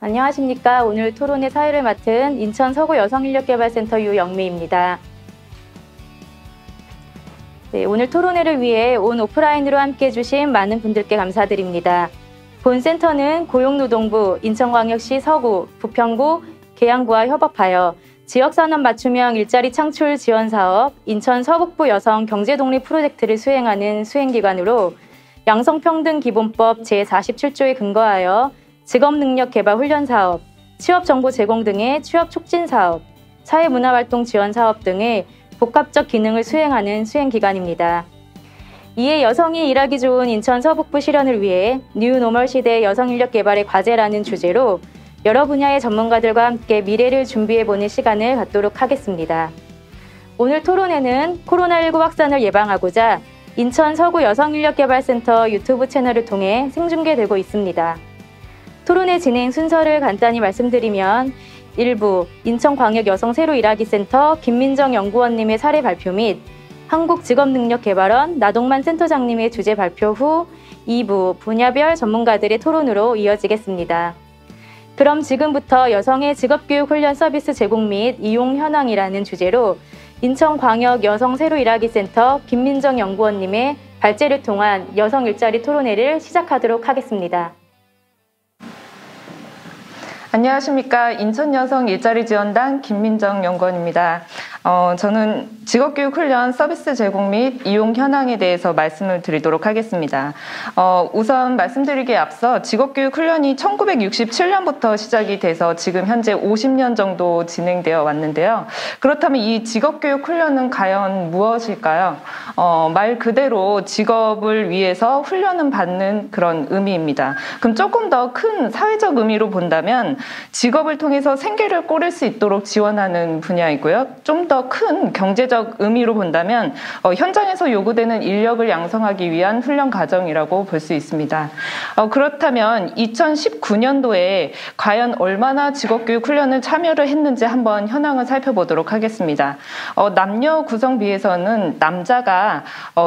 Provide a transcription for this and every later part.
안녕하십니까. 오늘 토론의 사회를 맡은 인천 서구 여성인력개발센터 유영미입니다. 네, 오늘 토론회를 위해 온 오프라인으로 함께해 주신 많은 분들께 감사드립니다. 본 센터는 고용노동부, 인천광역시 서구, 부평구, 계양구와 협업하여 지역산업 맞춤형 일자리 창출 지원 사업, 인천 서북부 여성 경제독립 프로젝트를 수행하는 수행기관으로 양성평등기본법 제47조에 근거하여 직업능력개발훈련사업, 취업정보 제공 등의 취업촉진사업, 사회문화활동 지원사업 등의 복합적 기능을 수행하는 수행기관입니다. 이에 여성이 일하기 좋은 인천 서북부 실현을 위해 뉴노멀 시대 여성인력개발의 과제라는 주제로 여러 분야의 전문가들과 함께 미래를 준비해보는 시간을 갖도록 하겠습니다. 오늘 토론회는 코로나19 확산을 예방하고자 인천 서구 여성인력개발센터 유튜브 채널을 통해 생중계되고 있습니다. 토론회 진행 순서를 간단히 말씀드리면 1부 인천광역여성새로일하기센터 김민정 연구원님의 사례 발표 및 한국직업능력개발원 나동만 센터장님의 주제 발표 후 2부 분야별 전문가들의 토론으로 이어지겠습니다. 그럼 지금부터 여성의 직업교육 훈련 서비스 제공 및 이용 현황이라는 주제로 인천광역여성새로일하기센터 김민정 연구원님의 발제를 통한 여성 일자리 토론회를 시작하도록 하겠습니다. 안녕하십니까. 인천여성일자리지원단 김민정 연구원입니다. 저는 직업교육훈련 서비스 제공 및 이용 현황에 대해서 말씀을 드리도록 하겠습니다. 우선 말씀드리기에 앞서 직업교육훈련이 1967년부터 시작이 돼서 지금 현재 50년 정도 진행되어 왔는데요. 그렇다면 이 직업교육훈련은 과연 무엇일까요? 말 그대로 직업을 위해서 훈련을 받는 그런 의미입니다. 그럼 조금 더 큰 사회적 의미로 본다면 직업을 통해서 생계를 꾸릴 수 있도록 지원하는 분야이고요. 좀 더 큰 경제적 의미로 본다면 현장에서 요구되는 인력을 양성하기 위한 훈련 과정이라고 볼 수 있습니다. 그렇다면 2019년도에 과연 얼마나 직업교육 훈련을 참여를 했는지 한번 현황을 살펴보도록 하겠습니다. 남녀 구성 비에서는 남자가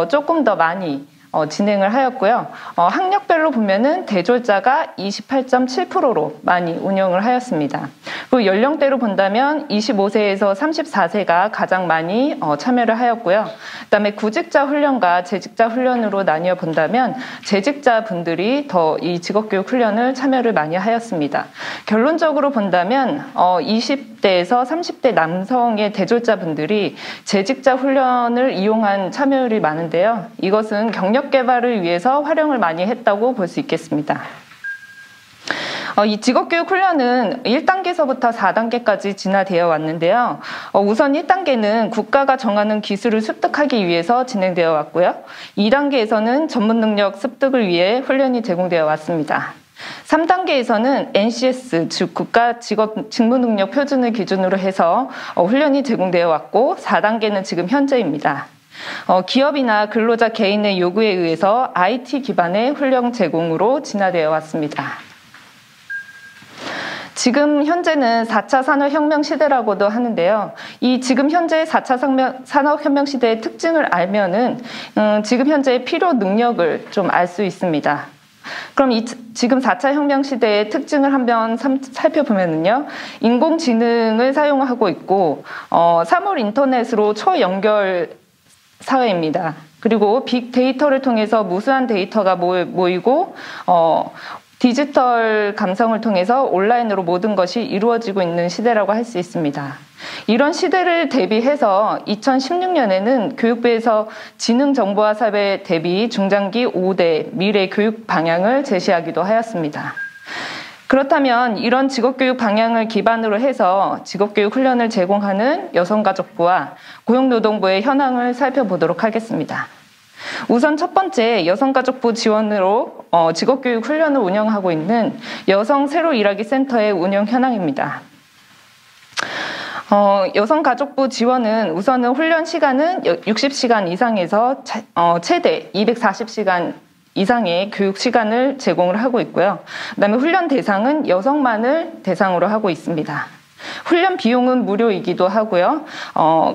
조금 더 많이 진행을 하였고요. 학력별로 보면은 대졸자가 28.7%로 많이 운영을 하였습니다. 그리고 연령대로 본다면 25세에서 34세가 가장 많이 참여를 하였고요. 그다음에 구직자 훈련과 재직자 훈련으로 나뉘어 본다면 재직자 분들이 더 이 직업교육 훈련을 참여를 많이 하였습니다. 결론적으로 본다면 20대에서 30대 남성의 대졸자 분들이 재직자 훈련을 이용한 참여율이 많은데요. 이것은 경력 개발을 위해서 활용을 많이 했다고 볼 수 있겠습니다. 이 직업교육 훈련은 1단계에서부터 4단계까지 진화되어 왔는데요. 우선 1단계는 국가가 정하는 기술을 습득하기 위해서 진행되어 왔고요. 2단계에서는 전문 능력 습득을 위해 훈련이 제공되어 왔습니다. 3단계에서는 NCS, 즉 국가 직무능력 표준을 기준으로 해서 훈련이 제공되어 왔고 4단계는 지금 현재입니다. 기업이나 근로자 개인의 요구에 의해서 IT 기반의 훈련 제공으로 진화되어 왔습니다. 지금 현재는 4차 산업혁명 시대라고도 하는데요. 이 지금 현재 4차 산업혁명 시대의 특징을 알면은 지금 현재의 필요 능력을 좀 알 수 있습니다. 그럼 지금 4차 혁명 시대의 특징을 한번 살펴보면요. 인공지능을 사용하고 있고, 사물 인터넷으로 초연결 사회입니다. 그리고 빅데이터를 통해서 무수한 데이터가 모이고 디지털 감성을 통해서 온라인으로 모든 것이 이루어지고 있는 시대라고 할 수 있습니다. 이런 시대를 대비해서 2016년에는 교육부에서 지능정보화 사회 대비 중장기 5대 미래 교육 방향을 제시하기도 하였습니다. 그렇다면 이런 직업교육 방향을 기반으로 해서 직업교육 훈련을 제공하는 여성가족부와 고용노동부의 현황을 살펴보도록 하겠습니다. 우선 첫 번째 여성가족부 지원으로 직업교육 훈련을 운영하고 있는 여성새로일하기센터의 운영 현황입니다. 여성가족부 지원은 우선은 훈련 시간은 60시간 이상에서 최대 240시간 이상의 교육 시간을 제공을 하고 있고요. 그다음에 훈련 대상은 여성만을 대상으로 하고 있습니다. 훈련 비용은 무료이기도 하고요.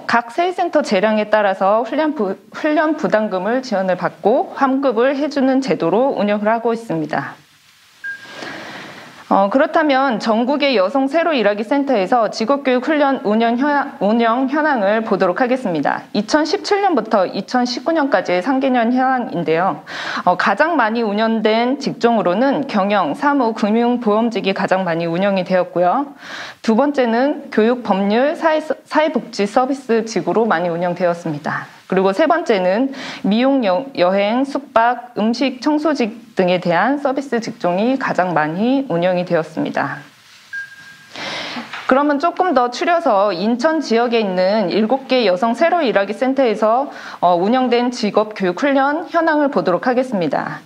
각 세일센터 재량에 따라서 훈련 부담금을 지원을 받고 환급을 해주는 제도로 운영을 하고 있습니다. 그렇다면 전국의 여성 새로 일하기 센터에서 직업교육 훈련 운영 현황을 보도록 하겠습니다. 2017년부터 2019년까지의 3개년 현황인데요. 가장 많이 운영된 직종으로는 경영, 사무, 금융, 보험직이 가장 많이 운영이 되었고요. 두 번째는 교육, 법률, 사회복지 서비스직으로 많이 운영되었습니다. 그리고 세 번째는 미용, 여행, 숙박, 음식, 청소직 등에 대한 서비스 직종이 가장 많이 운영이 되었습니다. 그러면 조금 더 추려서 인천 지역에 있는 7개 여성 새로 일하기 센터에서 운영된 직업교육훈련 현황을 보도록 하겠습니다.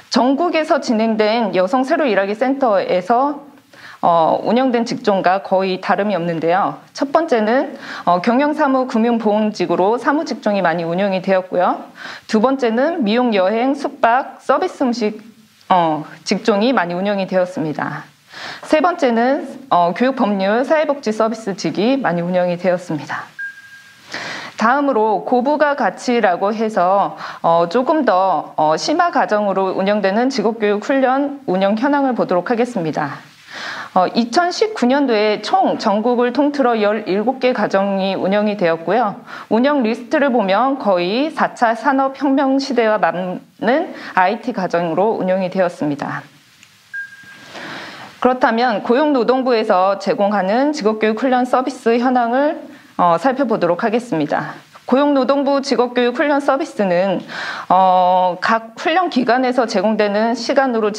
전국에서 진행된 여성 새로 일하기 센터에서 운영된 직종과 거의 다름이 없는데요. 첫 번째는 경영사무, 금융보험직으로 사무직종이 많이 운영이 되었고요. 두 번째는 미용, 여행, 숙박, 서비스 음식 직종이 많이 운영이 되었습니다. 세 번째는 교육, 법률, 사회복지 서비스직이 많이 운영이 되었습니다. 다음으로 고부가 가치라고 해서 조금 더 심화 과정으로 운영되는 직업교육 훈련 운영 현황을 보도록 하겠습니다. 2019년도에 총 전국을 통틀어 17개 가정이 운영이 되었고요. 운영 리스트를 보면 거의 4차 산업혁명 시대와 맞는 IT 가정으로 운영이 되었습니다. 그렇다면 고용노동부에서 제공하는 직업교육 훈련 서비스 현황을 살펴보도록 하겠습니다. 고용노동부 직업교육 훈련 서비스는 각 훈련 기관에서 제공되는 시간으로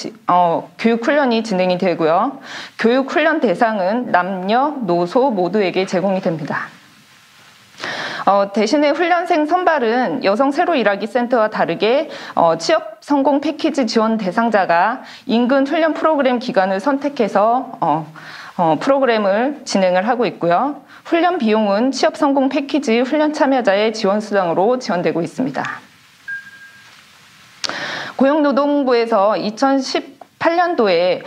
교육 훈련이 진행이 되고요. 교육 훈련 대상은 남녀, 노소 모두에게 제공이 됩니다. 대신에 훈련생 선발은 여성 새로 일하기 센터와 다르게 취업 성공 패키지 지원 대상자가 인근 훈련 프로그램 기관을 선택해서 프로그램을 진행을 하고 있고요. 훈련 비용은 취업 성공 패키지 훈련 참여자의 지원 수당으로 지원되고 있습니다. 고용노동부에서 2018년도에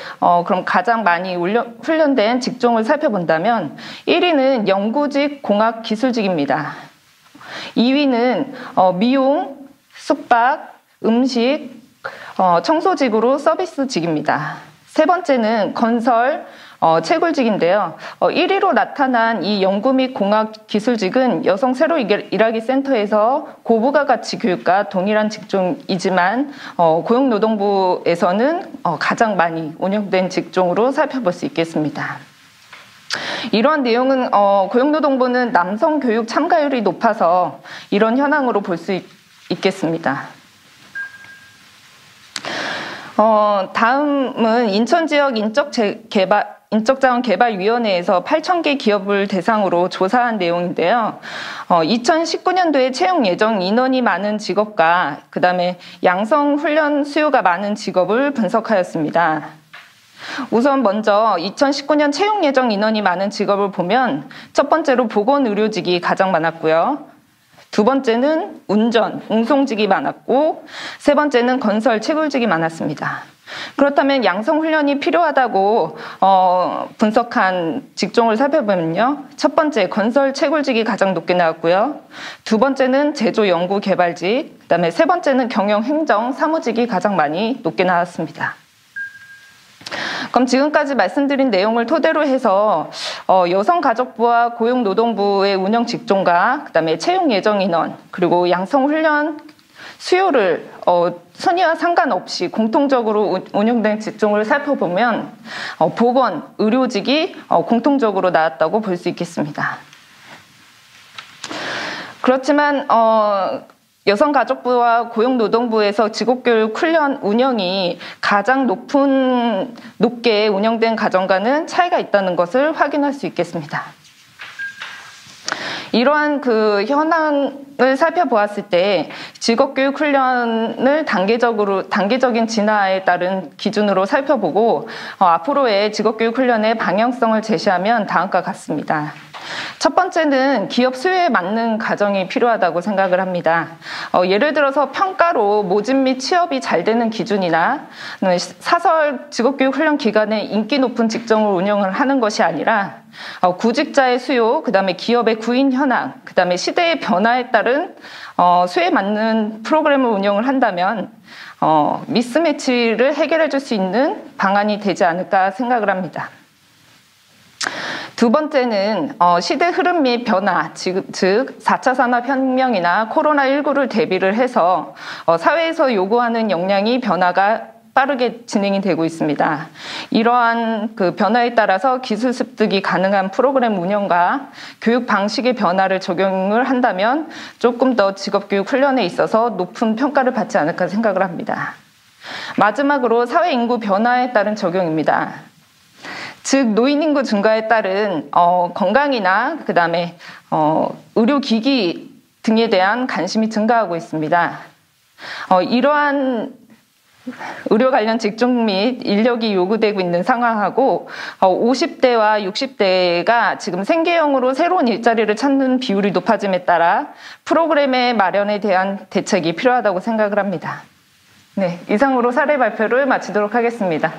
그럼 가장 많이 훈련된 직종을 살펴본다면 1위는 연구직, 공학, 기술직입니다. 2위는 미용, 숙박, 음식, 청소직으로 서비스직입니다. 세 번째는 건설, 채굴직인데요. 1위로 나타난 이 연구 및 공학 기술직은 여성 새로 일하기 센터에서 고부가 가치 교육과 동일한 직종이지만 고용노동부에서는 가장 많이 운영된 직종으로 살펴볼 수 있겠습니다. 이러한 내용은 고용노동부는 남성 교육 참가율이 높아서 이런 현황으로 볼 수 있겠습니다. 다음은 인천지역 인적자원개발위원회에서 8,000개 기업을 대상으로 조사한 내용인데요. 2019년도에 채용 예정 인원이 많은 직업과 그다음에 양성 훈련 수요가 많은 직업을 분석하였습니다. 우선 먼저 2019년 채용 예정 인원이 많은 직업을 보면 첫 번째로 보건의료직이 가장 많았고요. 두 번째는 운전, 운송직이 많았고 세 번째는 건설, 채굴직이 많았습니다. 그렇다면 양성훈련이 필요하다고 분석한 직종을 살펴보면요. 첫 번째 건설, 채굴직이 가장 높게 나왔고요. 두 번째는 제조, 연구, 개발직, 그다음에 세 번째는 경영, 행정, 사무직이 가장 많이 높게 나왔습니다. 그럼 지금까지 말씀드린 내용을 토대로 해서 여성가족부와 고용노동부의 운영 직종과 그다음에 채용 예정 인원 그리고 양성훈련 수요를 순위와 상관없이 공통적으로 운영된 직종을 살펴보면 보건, 의료직이 공통적으로 나왔다고 볼 수 있겠습니다. 그렇지만 여성가족부와 고용노동부에서 직업교육 훈련 운영이 가장 높게 운영된 가정과는 차이가 있다는 것을 확인할 수 있겠습니다. 이러한 그 현황을 살펴보았을 때 직업교육 훈련을 단계적인 진화에 따른 기준으로 살펴보고 앞으로의 직업교육 훈련의 방향성을 제시하면 다음과 같습니다. 첫 번째는 기업 수요에 맞는 과정이 필요하다고 생각을 합니다. 예를 들어서 평가로 모집 및 취업이 잘 되는 기준이나 사설 직업교육 훈련 기관에 인기 높은 직종을 운영을 하는 것이 아니라 구직자의 수요, 그다음에 기업의 구인 현황, 그다음에 시대의 변화에 따른 수요에 맞는 프로그램을 운영을 한다면 미스매치를 해결해 줄 수 있는 방안이 되지 않을까 생각을 합니다. 두 번째는 시대 흐름 및 변화, 즉 4차 산업혁명이나 코로나19를 대비를 해서 사회에서 요구하는 역량이 변화가 빠르게 진행이 되고 있습니다. 이러한 그 변화에 따라서 기술 습득이 가능한 프로그램 운영과 교육 방식의 변화를 적용을 한다면 조금 더 직업교육 훈련에 있어서 높은 평가를 받지 않을까 생각을 합니다. 마지막으로 사회 인구 변화에 따른 적용입니다. 즉 노인 인구 증가에 따른 건강이나 그다음에 의료기기 등에 대한 관심이 증가하고 있습니다. 이러한 의료 관련 직종 및 인력이 요구되고 있는 상황하고 50대와 60대가 지금 생계형으로 새로운 일자리를 찾는 비율이 높아짐에 따라 프로그램의 마련에 대한 대책이 필요하다고 생각을 합니다. 네, 이상으로 사례 발표를 마치도록 하겠습니다.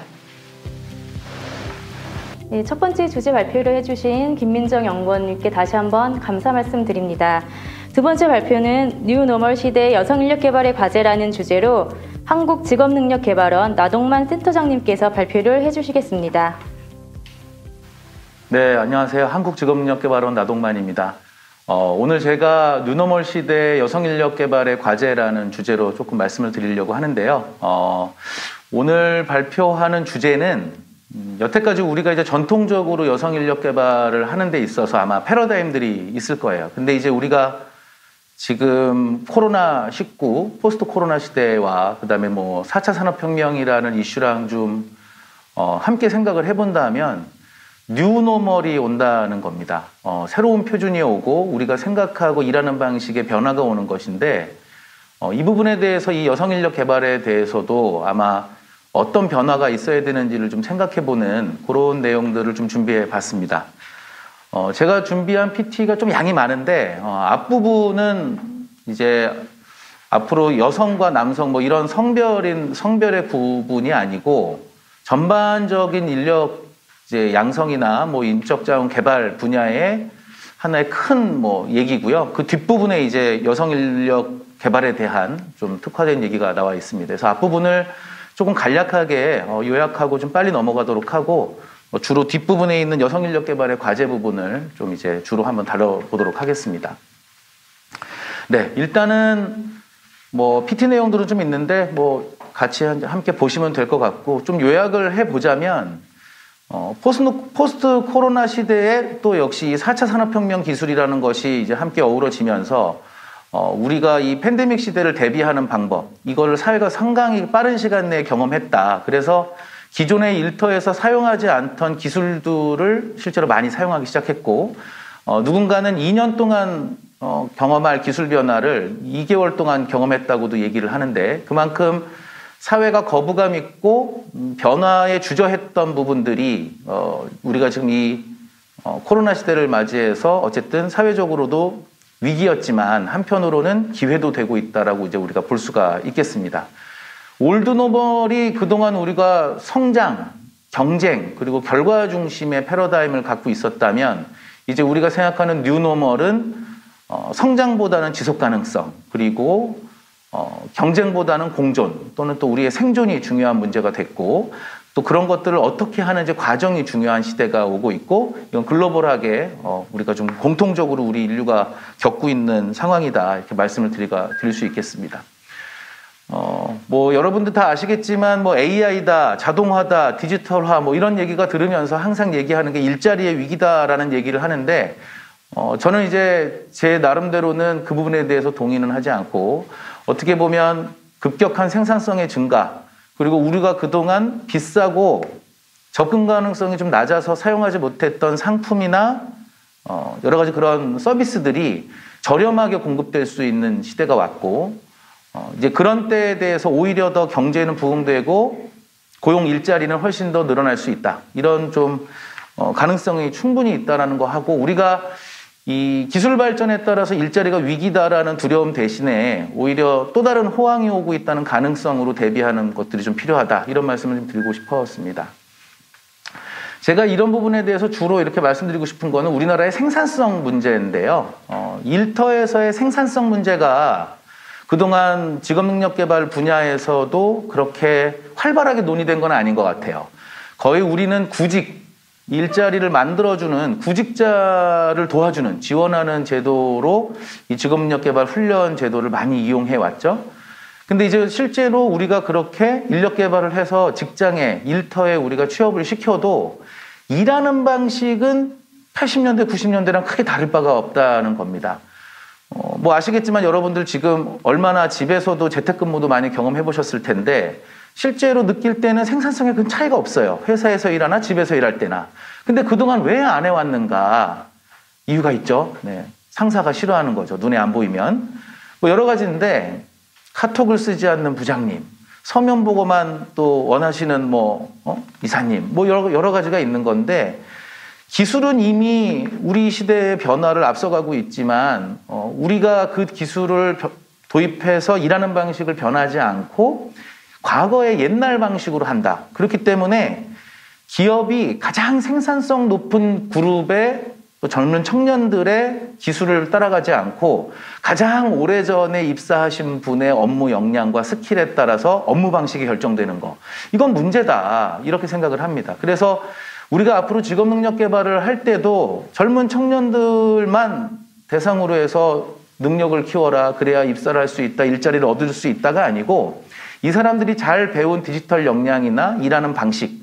네, 첫 번째 주제 발표를 해주신 김민정 연구원님께 다시 한번 감사 말씀드립니다. 두 번째 발표는 뉴노멀 시대 여성인력개발의 과제라는 주제로 한국직업능력개발원 나동만 센터장님께서 발표를 해주시겠습니다. 네, 안녕하세요. 한국직업능력개발원 나동만입니다. 오늘 제가 뉴노멀 시대 여성인력개발의 과제라는 주제로 조금 말씀을 드리려고 하는데요. 오늘 발표하는 주제는 여태까지 우리가 이제 전통적으로 여성 인력 개발을 하는 데 있어서 아마 패러다임들이 있을 거예요. 근데 이제 우리가 지금 코로나19, 포스트 코로나 시대와 그다음에 뭐 4차 산업혁명이라는 이슈랑 좀 함께 생각을 해본다면 뉴노멀이 온다는 겁니다. 새로운 표준이 오고 우리가 생각하고 일하는 방식의 변화가 오는 것인데 이 부분에 대해서 이 여성 인력 개발에 대해서도 아마 어떤 변화가 있어야 되는지를 좀 생각해보는 그런 내용들을 좀 준비해 봤습니다. 제가 준비한 PT가 좀 양이 많은데 앞부분은 이제 앞으로 여성과 남성 뭐 이런 성별의 구분이 아니고 전반적인 인력 이제 양성이나 뭐 인적 자원 개발 분야의 하나의 큰 뭐 얘기고요. 그 뒷부분에 이제 여성 인력 개발에 대한 좀 특화된 얘기가 나와 있습니다. 그래서 앞부분을 조금 간략하게 요약하고 좀 빨리 넘어가도록 하고 주로 뒷부분에 있는 여성인력개발의 과제 부분을 좀 이제 주로 한번 다뤄보도록 하겠습니다. 네, 일단은 뭐 PT 내용들은 좀 있는데 뭐 같이 함께 보시면 될 것 같고 좀 요약을 해보자면 포스트 코로나 시대에 또 역시 4차 산업혁명 기술이라는 것이 이제 함께 어우러지면서 우리가 이 팬데믹 시대를 대비하는 방법, 이거를 사회가 상당히 빠른 시간 내에 경험했다. 그래서 기존의 일터에서 사용하지 않던 기술들을 실제로 많이 사용하기 시작했고, 누군가는 2년 동안 경험할 기술 변화를 2개월 동안 경험했다고도 얘기를 하는데, 그만큼 사회가 거부감 있고 변화에 주저했던 부분들이 우리가 지금 이 코로나 시대를 맞이해서 어쨌든 사회적으로도 위기였지만 한편으로는 기회도 되고 있다라고 이제 우리가 볼 수가 있겠습니다. 올드노멀이 그동안 우리가 성장, 경쟁, 그리고 결과 중심의 패러다임을 갖고 있었다면 이제 우리가 생각하는 뉴노멀은 성장보다는 지속 가능성, 그리고 경쟁보다는 공존 또는 또 우리의 생존이 중요한 문제가 됐고 또 그런 것들을 어떻게 하는지 과정이 중요한 시대가 오고 있고 이건 글로벌하게 우리가 좀 공통적으로 우리 인류가 겪고 있는 상황이다 이렇게 말씀을 드릴 수 있겠습니다. 뭐 여러분들 다 아시겠지만 뭐 AI다, 자동화다, 디지털화 뭐 이런 얘기가 들으면서 항상 얘기하는 게 일자리의 위기다라는 얘기를 하는데 저는 이제 제 나름대로는 그 부분에 대해서 동의는 하지 않고 어떻게 보면 급격한 생산성의 증가 그리고 우리가 그동안 비싸고 접근 가능성이 좀 낮아서 사용하지 못했던 상품이나 여러 가지 그런 서비스들이 저렴하게 공급될 수 있는 시대가 왔고 이제 그런 때에 대해서 오히려 더 경제는 부흥되고 고용 일자리는 훨씬 더 늘어날 수 있다. 이런 좀 가능성이 충분히 있다라는 거 하고 우리가 이 기술 발전에 따라서 일자리가 위기다라는 두려움 대신에 오히려 또 다른 호황이 오고 있다는 가능성으로 대비하는 것들이 좀 필요하다. 이런 말씀을 좀 드리고 싶었습니다. 제가 이런 부분에 대해서 주로 이렇게 말씀드리고 싶은 거는 우리나라의 생산성 문제인데요. 일터에서의 생산성 문제가 그동안 직업능력개발 분야에서도 그렇게 활발하게 논의된 건 아닌 것 같아요. 거의 우리는 구직, 일자리를 만들어주는 구직자를 도와주는, 지원하는 제도로 이 직업능력개발 훈련 제도를 많이 이용해 왔죠. 근데 이제 실제로 우리가 그렇게 인력개발을 해서 직장에, 일터에 우리가 취업을 시켜도 일하는 방식은 80년대, 90년대랑 크게 다를 바가 없다는 겁니다. 뭐 아시겠지만 여러분들 지금 얼마나 집에서도 재택근무도 많이 경험해 보셨을 텐데 실제로 느낄 때는 생산성에 큰 차이가 없어요. 회사에서 일하나 집에서 일할 때나. 근데 그동안 왜 안 해왔는가? 이유가 있죠. 네. 상사가 싫어하는 거죠. 눈에 안 보이면. 뭐 여러 가지인데 카톡을 쓰지 않는 부장님, 서면 보고만 또 원하시는 이사님, 여러 가지가 있는 건데 기술은 이미 우리 시대의 변화를 앞서가고 있지만 우리가 그 기술을 도입해서 일하는 방식을 변하지 않고 과거의 옛날 방식으로 한다. 그렇기 때문에 기업이 가장 생산성 높은 그룹의 젊은 청년들의 기술을 따라가지 않고 가장 오래전에 입사하신 분의 업무 역량과 스킬에 따라서 업무 방식이 결정되는 거. 이건 문제다. 이렇게 생각을 합니다. 그래서 우리가 앞으로 직업능력 개발을 할 때도 젊은 청년들만 대상으로 해서 능력을 키워라. 그래야 입사를 할 수 있다. 일자리를 얻을 수 있다가 아니고 이 사람들이 잘 배운 디지털 역량이나 일하는 방식,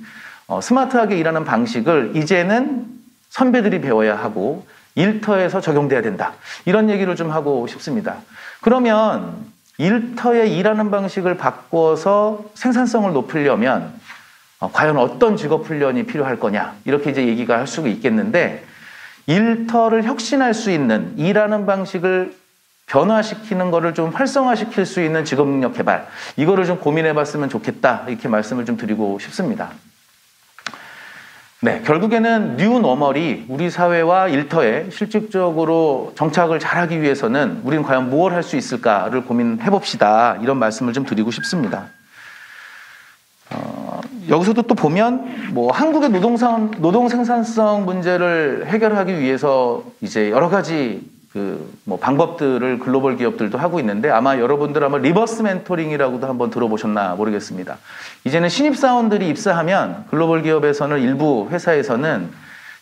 스마트하게 일하는 방식을 이제는 선배들이 배워야 하고 일터에서 적용돼야 된다. 이런 얘기를 좀 하고 싶습니다. 그러면 일터의 일하는 방식을 바꿔서 생산성을 높이려면 과연 어떤 직업 훈련이 필요할 거냐 이렇게 이제 얘기가 할 수가 있겠는데 일터를 혁신할 수 있는 일하는 방식을 변화시키는 거를 좀 활성화시킬 수 있는 직업능력 개발 이거를 좀 고민해 봤으면 좋겠다 이렇게 말씀을 좀 드리고 싶습니다. 네, 결국에는 뉴 노멀이 우리 사회와 일터에 실질적으로 정착을 잘하기 위해서는 우리는 과연 무엇을 할 수 있을까를 고민해 봅시다. 이런 말씀을 좀 드리고 싶습니다. 여기서도 또 보면 한국의 노동 생산성 문제를 해결하기 위해서 이제 여러 가지 방법들을 글로벌 기업들도 하고 있는데 아마 여러분들 리버스 멘토링이라고도 한번 들어보셨나 모르겠습니다. 이제는 신입사원들이 입사하면 글로벌 기업에서는 일부 회사에서는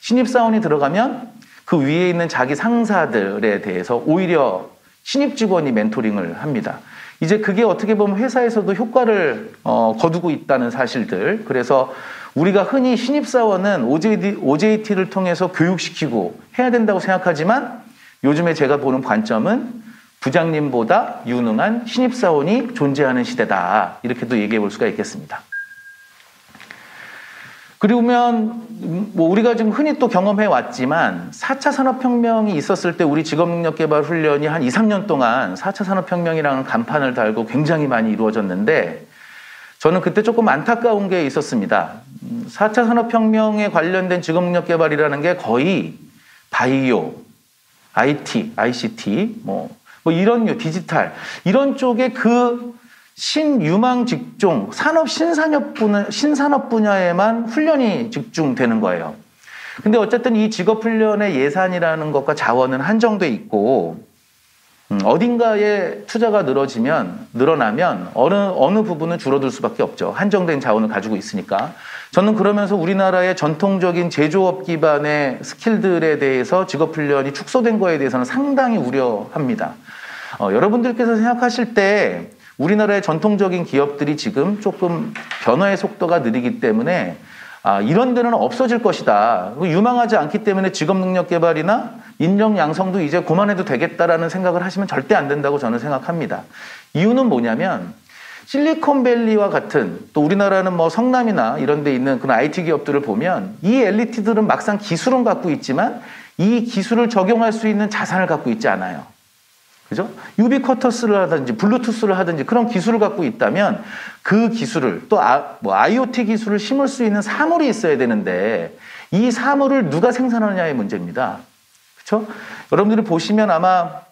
신입사원이 들어가면 그 위에 있는 자기 상사들에 대해서 오히려 신입 직원이 멘토링을 합니다. 이제 그게 어떻게 보면 회사에서도 효과를 거두고 있다는 사실들. 그래서 우리가 흔히 신입사원은 OJT를 통해서 교육시키고 해야 된다고 생각하지만 요즘에 제가 보는 관점은 부장님보다 유능한 신입사원이 존재하는 시대다. 이렇게도 얘기해 볼 수가 있겠습니다. 그러면 우리가 지금 흔히 또 경험해 왔지만 4차 산업혁명이 있었을 때 우리 직업능력개발 훈련이 한 2, 3년 동안 4차 산업혁명이라는 간판을 달고 굉장히 많이 이루어졌는데 저는 그때 조금 안타까운 게 있었습니다. 4차 산업혁명에 관련된 직업능력개발이라는 게 거의 바이오, IT, ICT, 이런 디지털, 이런 쪽에 그 신유망 직종, 신산업 분야에만 훈련이 집중되는 거예요. 근데 어쨌든 이 직업 훈련의 예산이라는 것과 자원은 한정돼 있고, 어딘가에 투자가 늘어나면 어느 부분은 줄어들 수밖에 없죠. 한정된 자원을 가지고 있으니까. 저는 그러면서 우리나라의 전통적인 제조업 기반의 스킬들에 대해서 직업훈련이 축소된 거에 대해서는 상당히 우려합니다. 여러분들께서 생각하실 때 우리나라의 전통적인 기업들이 지금 조금 변화의 속도가 느리기 때문에 이런 데는 없어질 것이다. 유망하지 않기 때문에 직업능력 개발이나 인력 양성도 이제 그만해도 되겠다라는 생각을 하시면 절대 안 된다고 저는 생각합니다. 이유는 뭐냐면 실리콘밸리와 같은 또 우리나라는 성남이나 이런 데 있는 그런 IT 기업들을 보면 이 엘리트들은 막상 기술은 갖고 있지만 이 기술을 적용할 수 있는 자산을 갖고 있지 않아요. 그죠? 유비쿼터스를 하든지 블루투스를 하든지 그런 기술을 갖고 있다면 그 기술을 또 IoT 기술을 심을 수 있는 사물이 있어야 되는데 이 사물을 누가 생산하느냐의 문제입니다. 그렇죠? 여러분들이 보시면 아마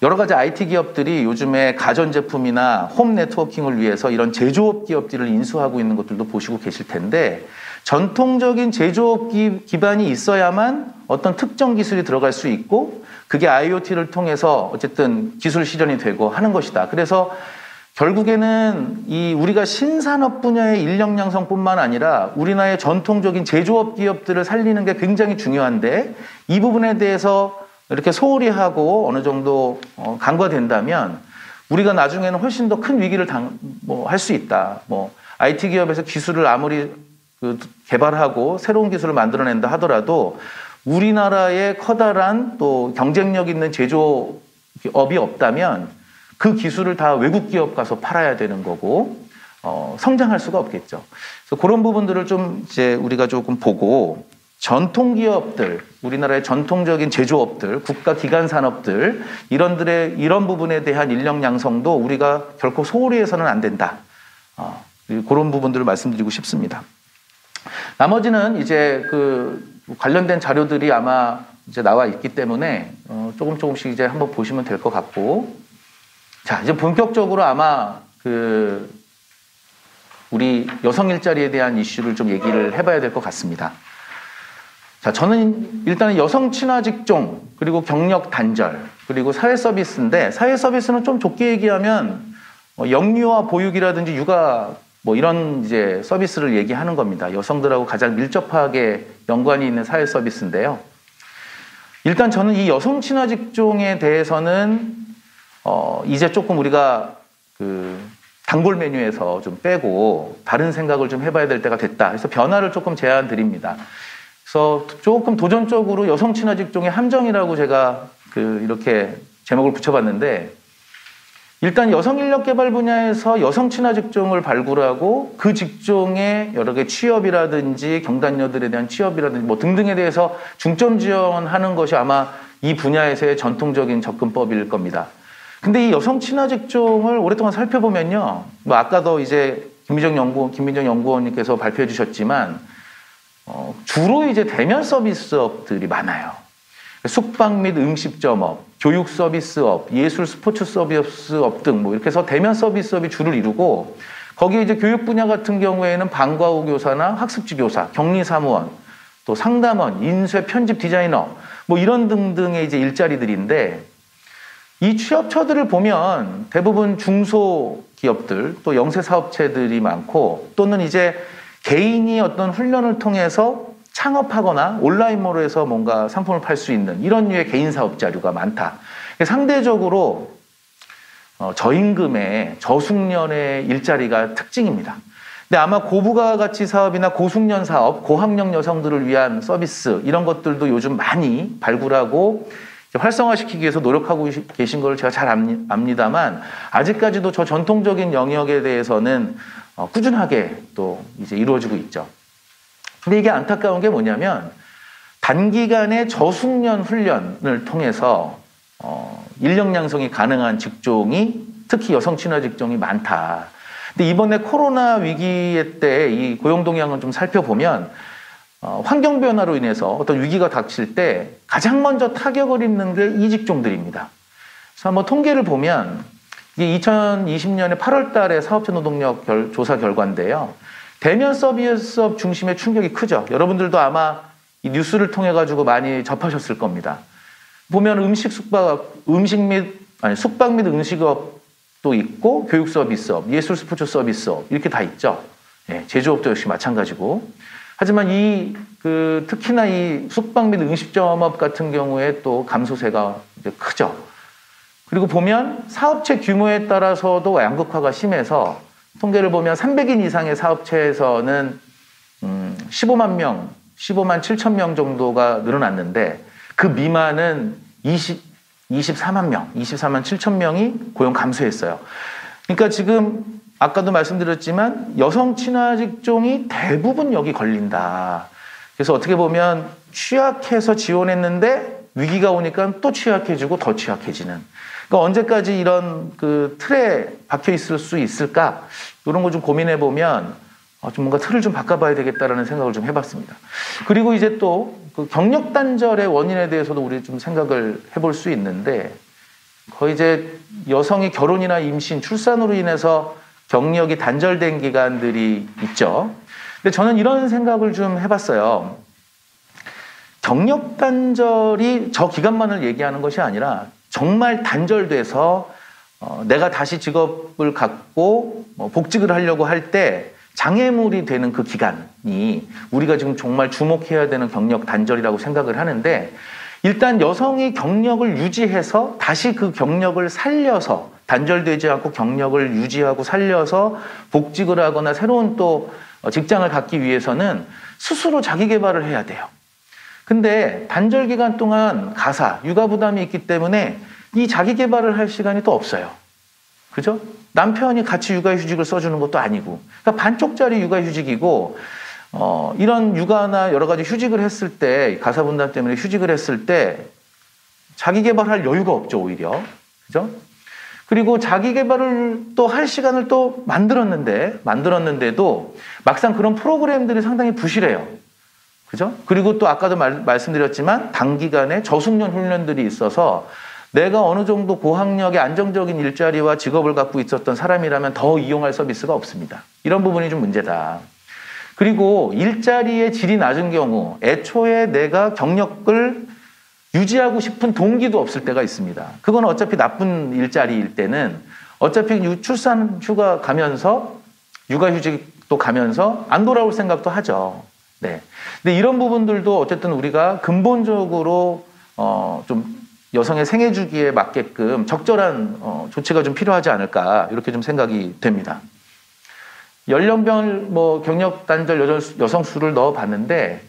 여러 가지 IT 기업들이 요즘에 가전제품이나 홈 네트워킹을 위해서 이런 제조업 기업들을 인수하고 있는 것들도 보시고 계실 텐데 전통적인 제조업 기반이 있어야만 어떤 특정 기술이 들어갈 수 있고 그게 IoT를 통해서 어쨌든 기술 실현이 되고 하는 것이다. 그래서 결국에는 우리가 신산업 분야의 인력 양성뿐만 아니라 우리나라의 전통적인 제조업 기업들을 살리는 게 굉장히 중요한데 이 부분에 대해서 이렇게 소홀히 하고 어느 정도 간과된다면 우리가 나중에는 훨씬 더 큰 위기를 할 수 있다. IT 기업에서 기술을 아무리 개발하고 새로운 기술을 만들어낸다 하더라도 우리나라의 커다란 또 경쟁력 있는 제조업이 없다면 그 기술을 다 외국 기업 가서 팔아야 되는 거고 성장할 수가 없겠죠. 그래서 그런 부분들을 좀 이제 우리가 조금 보고 전통 기업들, 우리나라의 전통적인 제조업들, 국가 기관 산업들 이런 부분에 대한 인력 양성도 우리가 결코 소홀히 해서는 안 된다. 그런 부분들을 말씀드리고 싶습니다. 나머지는 이제 관련된 자료들이 아마 이제 나와 있기 때문에 조금씩 이제 한번 보시면 될 것 같고, 자 이제 본격적으로 아마 우리 여성 일자리에 대한 이슈를 좀 얘기를 해봐야 될 것 같습니다. 자, 저는 일단은 여성 친화 직종, 그리고 경력 단절, 그리고 사회 서비스인데, 사회 서비스는 좀 좁게 얘기하면 영유아 보육이라든지 육아 이런 이제 서비스를 얘기하는 겁니다. 여성들하고 가장 밀접하게 연관이 있는 사회 서비스인데요. 일단 저는 이 여성 친화 직종에 대해서는 이제 조금 우리가 단골 메뉴에서 좀 빼고 다른 생각을 좀 해봐야 될 때가 됐다. 그래서 변화를 조금 제안 드립니다. 그래서 조금 도전적으로 여성 친화 직종의 함정이라고 제가 이렇게 제목을 붙여봤는데, 일단 여성 인력 개발 분야에서 여성 친화 직종을 발굴하고 그 직종의 여러 개 취업이라든지 경단녀들에 대한 취업이라든지 등등에 대해서 중점 지원하는 것이 아마 이 분야에서의 전통적인 접근법일 겁니다. 근데 이 여성 친화 직종을 오랫동안 살펴보면요, 아까도 이제 김민정 연구원님께서 발표해 주셨지만 주로 이제 대면 서비스업들이 많아요. 숙박 및 음식점업, 교육 서비스업, 예술 스포츠 서비스업 등 이렇게 해서 대면 서비스업이 주를 이루고, 거기에 이제 교육 분야 같은 경우에는 방과후 교사나 학습지 교사, 격리 사무원, 또 상담원, 인쇄 편집 디자이너 이런 등등의 이제 일자리들인데, 이 취업처들을 보면 대부분 중소기업들 또 영세 사업체들이 많고, 또는 이제 개인이 어떤 훈련을 통해서 창업하거나 온라인으로 해서 뭔가 상품을 팔 수 있는 이런 류의 개인 사업자류가 많다. 상대적으로 저임금의 저숙련의 일자리가 특징입니다. 근데 아마 고부가가치 사업이나 고숙련 사업, 고학력 여성들을 위한 서비스 이런 것들도 요즘 많이 발굴하고 활성화시키기 위해서 노력하고 계신 걸 제가 잘 압니다만, 아직까지도 저 전통적인 영역에 대해서는 꾸준하게 또 이제 이루어지고 있죠. 근데 이게 안타까운 게 뭐냐면, 단기간의 저숙련 훈련을 통해서 인력 양성이 가능한 직종이 특히 여성 친화 직종이 많다. 근데 이번에 코로나 위기 때 이 고용 동향을 좀 살펴보면 환경 변화로 인해서 어떤 위기가 닥칠 때 가장 먼저 타격을 입는 게 이 직종들입니다. 그래서 한번 통계를 보면 이게 2020년에 8월 달에 사업체 노동력 조사 결과인데요. 대면 서비스업 중심의 충격이 크죠. 여러분들도 아마 이 뉴스를 통해 가지고 많이 접하셨을 겁니다. 보면 숙박 및 음식업도 있고, 교육 서비스업, 예술 스포츠 서비스업 이렇게 다 있죠. 예, 제조업도 역시 마찬가지고. 하지만 특히나 이 숙박 및 음식점업 같은 경우에 또 감소세가 이제 크죠. 그리고 보면 사업체 규모에 따라서도 양극화가 심해서 통계를 보면 300인 이상의 사업체에서는 15만 7천 명 정도가 늘어났는데, 그 미만은 24만 7천 명이 고용 감소했어요. 그러니까 지금 아까도 말씀드렸지만 여성 친화 직종이 대부분 여기 걸린다. 그래서 어떻게 보면 취약해서 지원했는데 위기가 오니까 또 취약해지고 더 취약해지는. 그러니까 언제까지 이런 틀에 박혀 있을 수 있을까? 이런 거 좀 고민해 보면 좀 뭔가 틀을 좀 바꿔봐야 되겠다라는 생각을 좀 해봤습니다. 그리고 이제 또 그 경력 단절의 원인에 대해서도 우리 좀 생각을 해볼 수 있는데, 거의 이제 여성이 결혼이나 임신, 출산으로 인해서 경력이 단절된 기간들이 있죠. 근데 저는 이런 생각을 좀 해봤어요. 경력 단절이 저 기간만을 얘기하는 것이 아니라 정말 단절돼서 내가 다시 직업을 갖고 복직을 하려고 할 때 장애물이 되는 그 기간이 우리가 지금 정말 주목해야 되는 경력 단절이라고 생각을 하는데, 일단 여성이 경력을 유지해서 다시 그 경력을 살려서 단절되지 않고 경력을 유지하고 살려서 복직을 하거나 새로운 또 직장을 갖기 위해서는 스스로 자기 개발을 해야 돼요. 근데 단절 기간 동안 가사, 육아 부담이 있기 때문에 이 자기 개발을 할 시간이 또 없어요. 그죠? 남편이 같이 육아휴직을 써주는 것도 아니고, 그러니까 반쪽짜리 육아휴직이고, 이런 육아나 여러 가지 휴직을 했을 때, 가사 분담 때문에 휴직을 했을 때 자기 개발할 여유가 없죠, 오히려. 그죠? 그리고 자기 개발을 또 할 시간을 또 만들었는데도 막상 그런 프로그램들이 상당히 부실해요. 그죠? 그리고 또 아까도 말씀드렸지만 단기간에 저숙련 훈련들이 있어서 내가 어느 정도 고학력의 안정적인 일자리와 직업을 갖고 있었던 사람이라면 더 이용할 서비스가 없습니다. 이런 부분이 좀 문제다. 그리고 일자리의 질이 낮은 경우 애초에 내가 경력을 유지하고 싶은 동기도 없을 때가 있습니다. 그건 어차피 나쁜 일자리일 때는 어차피 출산 휴가 가면서 육아휴직도 가면서 안 돌아올 생각도 하죠. 네. 근데 이런 부분들도 어쨌든 우리가 근본적으로 좀 여성의 생애 주기에 맞게끔 적절한 조치가 좀 필요하지 않을까, 이렇게 좀 생각이 됩니다. 연령별 경력 단절 여성 수를 넣어 봤는데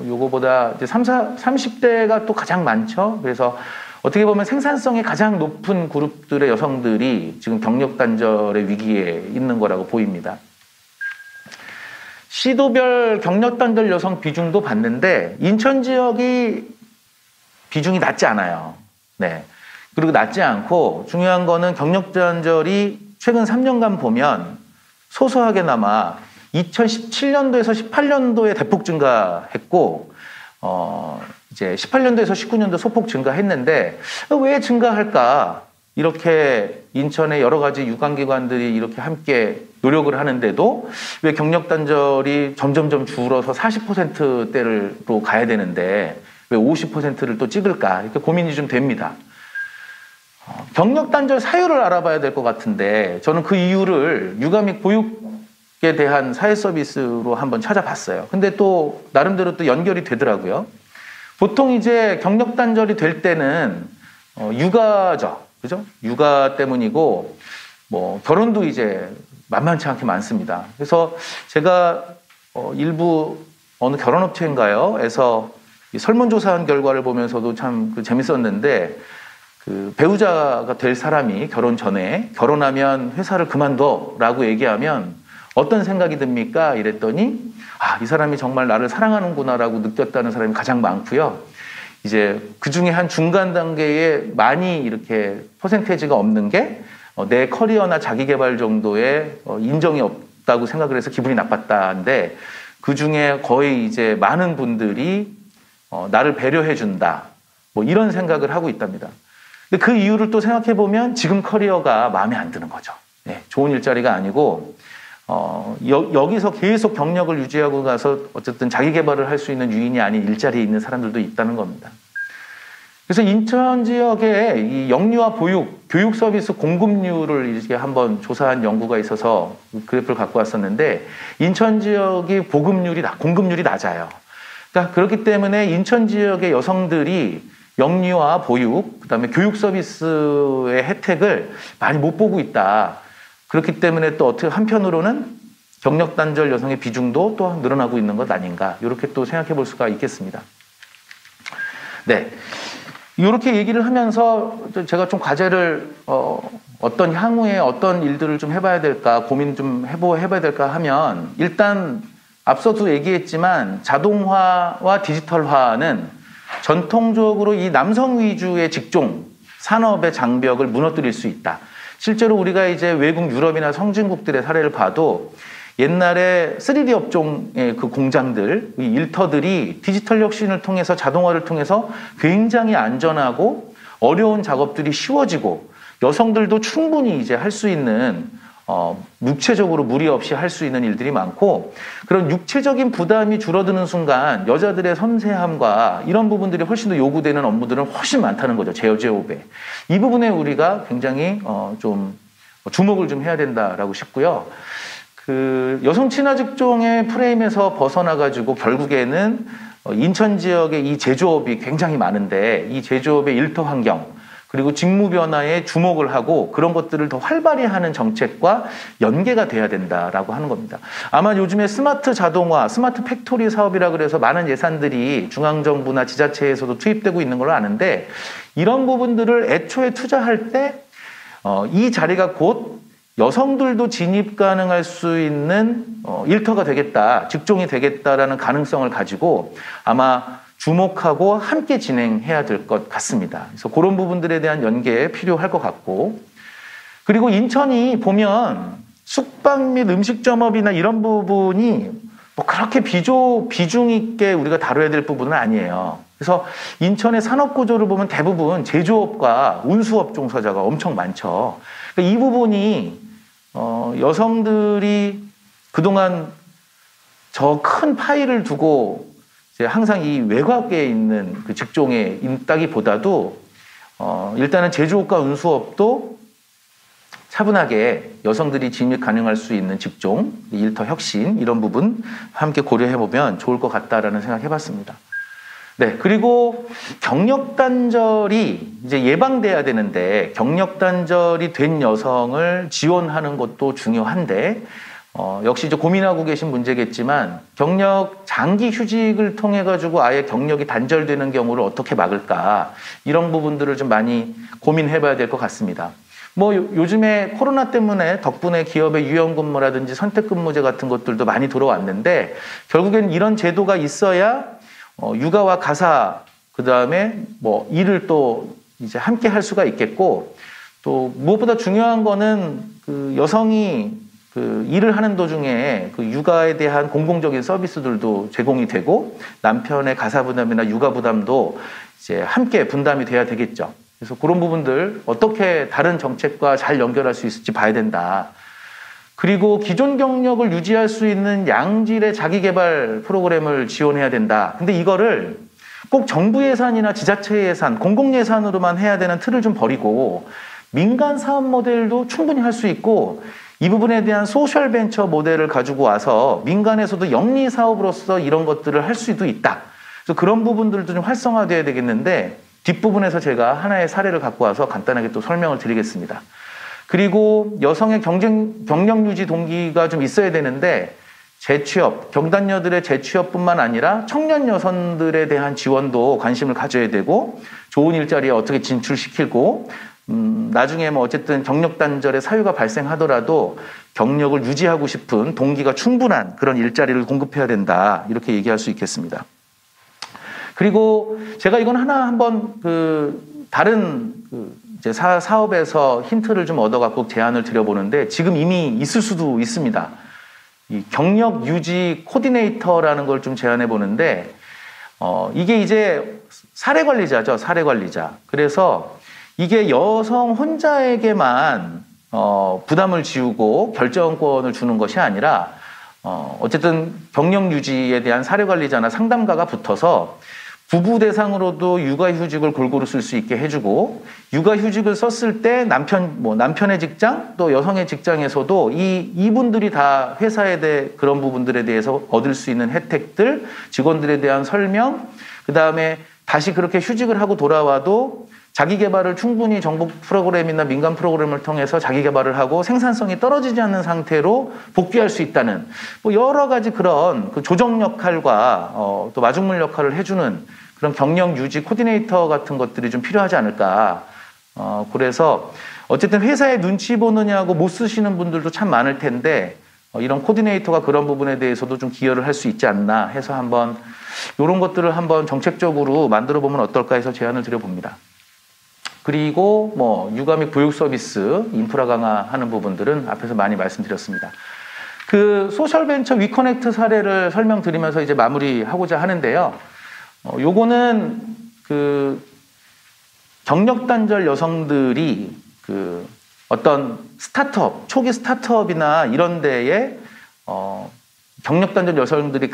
요거보다 이제 30대가 또 가장 많죠. 그래서 어떻게 보면 생산성이 가장 높은 그룹들의 여성들이 지금 경력 단절의 위기에 있는 거라고 보입니다. 시도별 경력 단절 여성 비중도 봤는데 인천 지역이 비중이 낮지 않아요. 네. 그리고 낮지 않고 중요한 거는 경력 단절이 최근 3년간 보면 소소하게나마 2017년도에서 18년도에 대폭 증가했고, 이제 18년도에서 19년도 소폭 증가했는데, 왜 증가할까? 이렇게 인천의 여러 가지 유관기관들이 이렇게 함께 노력을 하는데도 왜 경력 단절이 점점점 줄어서 40%대로 가야 되는데 왜 50%를 또 찍을까? 이렇게 고민이 좀 됩니다. 경력 단절 사유를 알아봐야 될 것 같은데 저는 그 이유를 육아 및 보육에 대한 사회 서비스로 한번 찾아봤어요. 근데 또 나름대로 또 연결이 되더라고요. 보통 이제 경력 단절이 될 때는 육아죠. 그죠? 육아 때문이고 결혼도 이제 만만치 않게 많습니다. 그래서 제가 일부 어느 결혼업체인가요? 에서 설문조사한 결과를 보면서도 참 재밌었는데 그 배우자가 될 사람이 결혼 전에 결혼하면 회사를 그만둬라고 얘기하면 어떤 생각이 듭니까? 이랬더니 이 사람이 정말 나를 사랑하는구나라고 느꼈다는 사람이 가장 많고요. 이제 그 중에 한 중간 단계에 많이 이렇게 퍼센테이지가 없는 게 내 커리어나 자기 개발 정도의 인정이 없다고 생각을 해서 기분이 나빴다는데 그 중에 거의 이제 많은 분들이 나를 배려해 준다. 이런 생각을 하고 있답니다. 근데 그 이유를 또 생각해 보면 지금 커리어가 마음에 안 드는 거죠. 네, 좋은 일자리가 아니고 여기서 계속 경력을 유지하고 가서 어쨌든 자기 개발을 할 수 있는 유인이 아닌 일자리에 있는 사람들도 있다는 겁니다. 그래서 인천 지역의 이 영유아 보육, 교육 서비스 공급률을 이렇게 한번 조사한 연구가 있어서 그래프를 갖고 왔었는데 인천 지역이 공급률이 낮아요. 그러니까 그렇기 때문에 인천 지역의 여성들이 영유아 보육, 그다음에 교육 서비스의 혜택을 많이 못 보고 있다. 그렇기 때문에 또 어떻게 한편으로는 경력 단절 여성의 비중도 또 늘어나고 있는 것 아닌가, 이렇게 또 생각해 볼 수가 있겠습니다. 네. 이렇게 얘기를 하면서 제가 좀 과제를 어떤 향후에 어떤 일들을 좀 해봐야 될까 고민 좀 해봐야 될까 하면 일단 앞서도 얘기했지만 자동화와 디지털화는 전통적으로 이 남성 위주의 직종 산업의 장벽을 무너뜨릴 수 있다. 실제로 우리가 이제 외국 유럽이나 선진국들의 사례를 봐도 옛날에 3D 업종의 그 공장들, 이 일터들이 디지털 혁신을 통해서 자동화를 통해서 굉장히 안전하고 어려운 작업들이 쉬워지고 여성들도 충분히 이제 할 수 있는 육체적으로 무리 없이 할 수 있는 일들이 많고 그런 육체적인 부담이 줄어드는 순간 여자들의 섬세함과 이런 부분들이 훨씬 더 요구되는 업무들은 훨씬 많다는 거죠. 제어제업에. 이 부분에 우리가 굉장히 좀 주목을 좀 해야 된다라고 싶고요. 그 여성 친화 직종의 프레임에서 벗어나가지고 결국에는 인천 지역의 이 제조업이 굉장히 많은데 이 제조업의 일터 환경 그리고 직무 변화에 주목을 하고 그런 것들을 더 활발히 하는 정책과 연계가 돼야 된다라고 하는 겁니다. 아마 요즘에 스마트 자동화, 스마트 팩토리 사업이라 그래서 많은 예산들이 중앙정부나 지자체에서도 투입되고 있는 걸로 아는데 이런 부분들을 애초에 투자할 때 이 자리가 곧 여성들도 진입 가능할 수 있는 일터가 되겠다, 직종이 되겠다라는 가능성을 가지고 아마 주목하고 함께 진행해야 될 것 같습니다. 그래서 그런 부분들에 대한 연계 필요할 것 같고 그리고 인천이 보면 숙박 및 음식점업이나 이런 부분이 뭐 그렇게 비중 있게 우리가 다뤄야 될 부분은 아니에요. 그래서 인천의 산업 구조를 보면 대부분 제조업과 운수업 종사자가 엄청 많죠. 그러니까 이 부분이 여성들이 그동안 저 큰 파이를 두고 이제 항상 이 외곽에 있는 그 직종에 있다기보다도 일단은 제조업과 운수업도 차분하게 여성들이 진입 가능할 수 있는 직종, 일터 혁신 이런 부분 함께 고려해 보면 좋을 것 같다라는 생각 해봤습니다. 네, 그리고 경력 단절이 이제 예방돼야 되는데 경력 단절이 된 여성을 지원하는 것도 중요한데 역시 이제 고민하고 계신 문제겠지만 경력 장기 휴직을 통해 가지고 아예 경력이 단절되는 경우를 어떻게 막을까 이런 부분들을 좀 많이 고민해봐야 될 것 같습니다. 뭐 요즘에 코로나 때문에 덕분에 기업의 유연근무라든지 선택근무제 같은 것들도 많이 들어왔는데 결국엔 이런 제도가 있어야 육아와 가사 그다음에 뭐 일을 또 이제 함께 할 수가 있겠고 또 무엇보다 중요한 거는 그 여성이 그 일을 하는 도중에 그 육아에 대한 공공적인 서비스들도 제공이 되고 남편의 가사 부담이나 육아 부담도 이제 함께 분담이 돼야 되겠죠. 그래서 그런 부분들 어떻게 다른 정책과 잘 연결할 수 있을지 봐야 된다. 그리고 기존 경력을 유지할 수 있는 양질의 자기개발 프로그램을 지원해야 된다. 근데 이거를 꼭 정부 예산이나 지자체 예산, 공공 예산으로만 해야 되는 틀을 좀 버리고 민간 사업 모델도 충분히 할 수 있고 이 부분에 대한 소셜 벤처 모델을 가지고 와서 민간에서도 영리 사업으로서 이런 것들을 할 수도 있다. 그래서 그런 부분들도 좀 활성화돼야 되겠는데 뒷부분에서 제가 하나의 사례를 갖고 와서 간단하게 또 설명을 드리겠습니다. 그리고 여성의 경력 유지 동기가 좀 있어야 되는데 재취업, 경단녀들의 재취업뿐만 아니라 청년 여성들에 대한 지원도 관심을 가져야 되고 좋은 일자리에 어떻게 진출시키고 나중에 뭐 어쨌든 경력 단절의 사유가 발생하더라도 경력을 유지하고 싶은 동기가 충분한 그런 일자리를 공급해야 된다. 이렇게 얘기할 수 있겠습니다. 그리고 제가 이건 하나 한번 다른 이제 사업에서 힌트를 좀 얻어갖고 제안을 드려보는데 지금 이미 있을 수도 있습니다. 이 경력 유지 코디네이터라는 걸 좀 제안해 보는데 이게 이제 사례 관리자죠. 사례 관리자. 그래서 이게 여성 혼자에게만 부담을 지우고 결정권을 주는 것이 아니라 어쨌든 경력 유지에 대한 사례 관리자나 상담가가 붙어서 부부 대상으로도 육아휴직을 골고루 쓸 수 있게 해주고 육아휴직을 썼을 때 남편의 직장 또 여성의 직장에서도 이분들이 다 회사에 대해 그런 부분들에 대해서 얻을 수 있는 혜택들, 직원들에 대한 설명, 그 다음에 다시 그렇게 휴직을 하고 돌아와도 자기 개발을 충분히 정부 프로그램이나 민간 프로그램을 통해서 자기 개발을 하고 생산성이 떨어지지 않는 상태로 복귀할 수 있다는 뭐 여러 가지 그런 그 조정 역할과 또 마중물 역할을 해주는 그런 경력 유지 코디네이터 같은 것들이 좀 필요하지 않을까. 그래서 어쨌든 회사에 눈치 보느냐고 못 쓰시는 분들도 참 많을 텐데 이런 코디네이터가 그런 부분에 대해서도 좀 기여를 할 수 있지 않나 해서 한번 이런 것들을 한번 정책적으로 만들어 보면 어떨까 해서 제안을 드려봅니다. 그리고 뭐 육아 및 보육 서비스 인프라 강화하는 부분들은 앞에서 많이 말씀드렸습니다. 그 소셜벤처 위커넥트 사례를 설명드리면서 이제 마무리하고자 하는데요. 요거는 그 경력 단절 여성들이 그 어떤 스타트업, 초기 스타트업이나 이런 데에 경력 단절 여성들이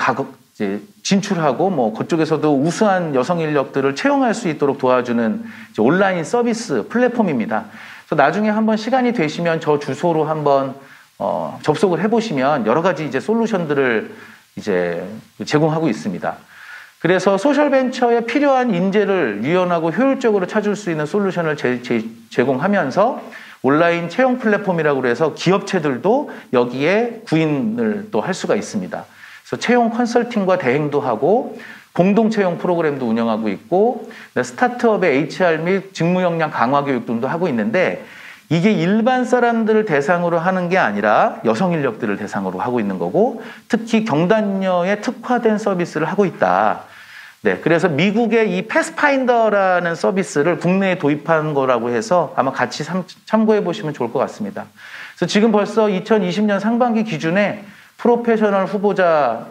이제 진출하고 뭐 그쪽에서도 우수한 여성 인력들을 채용할 수 있도록 도와주는 이제 온라인 서비스 플랫폼입니다. 그래서 나중에 한번 시간이 되시면 저 주소로 한번 접속을 해보시면 여러 가지 이제 솔루션들을 이제 제공하고 있습니다. 그래서 소셜벤처에 필요한 인재를 유연하고 효율적으로 찾을 수 있는 솔루션을 제공하면서 온라인 채용 플랫폼이라고 해서 기업체들도 여기에 구인을 또 할 수가 있습니다. 그래서 채용 컨설팅과 대행도 하고 공동 채용 프로그램도 운영하고 있고 스타트업의 HR 및 직무 역량 강화 교육 등도 하고 있는데 이게 일반 사람들을 대상으로 하는 게 아니라 여성 인력들을 대상으로 하고 있는 거고 특히 경단녀에 특화된 서비스를 하고 있다. 네, 그래서 미국의 이 패스파인더라는 서비스를 국내에 도입한 거라고 해서 아마 같이 참고해 보시면 좋을 것 같습니다. 그래서 지금 벌써 2020년 상반기 기준에 프로페셔널 후보자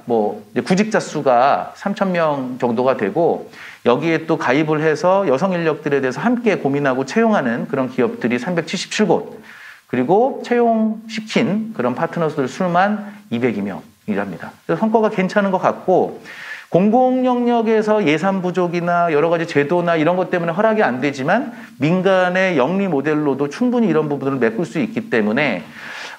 구직자 수가 3,000명 정도가 되고 여기에 또 가입을 해서 여성 인력들에 대해서 함께 고민하고 채용하는 그런 기업들이 377곳 그리고 채용시킨 그런 파트너들 수만 202명이랍니다. 그래서 성과가 괜찮은 것 같고 공공 영역에서 예산 부족이나 여러 가지 제도나 이런 것 때문에 허락이 안 되지만 민간의 영리 모델로도 충분히 이런 부분을 메꿀 수 있기 때문에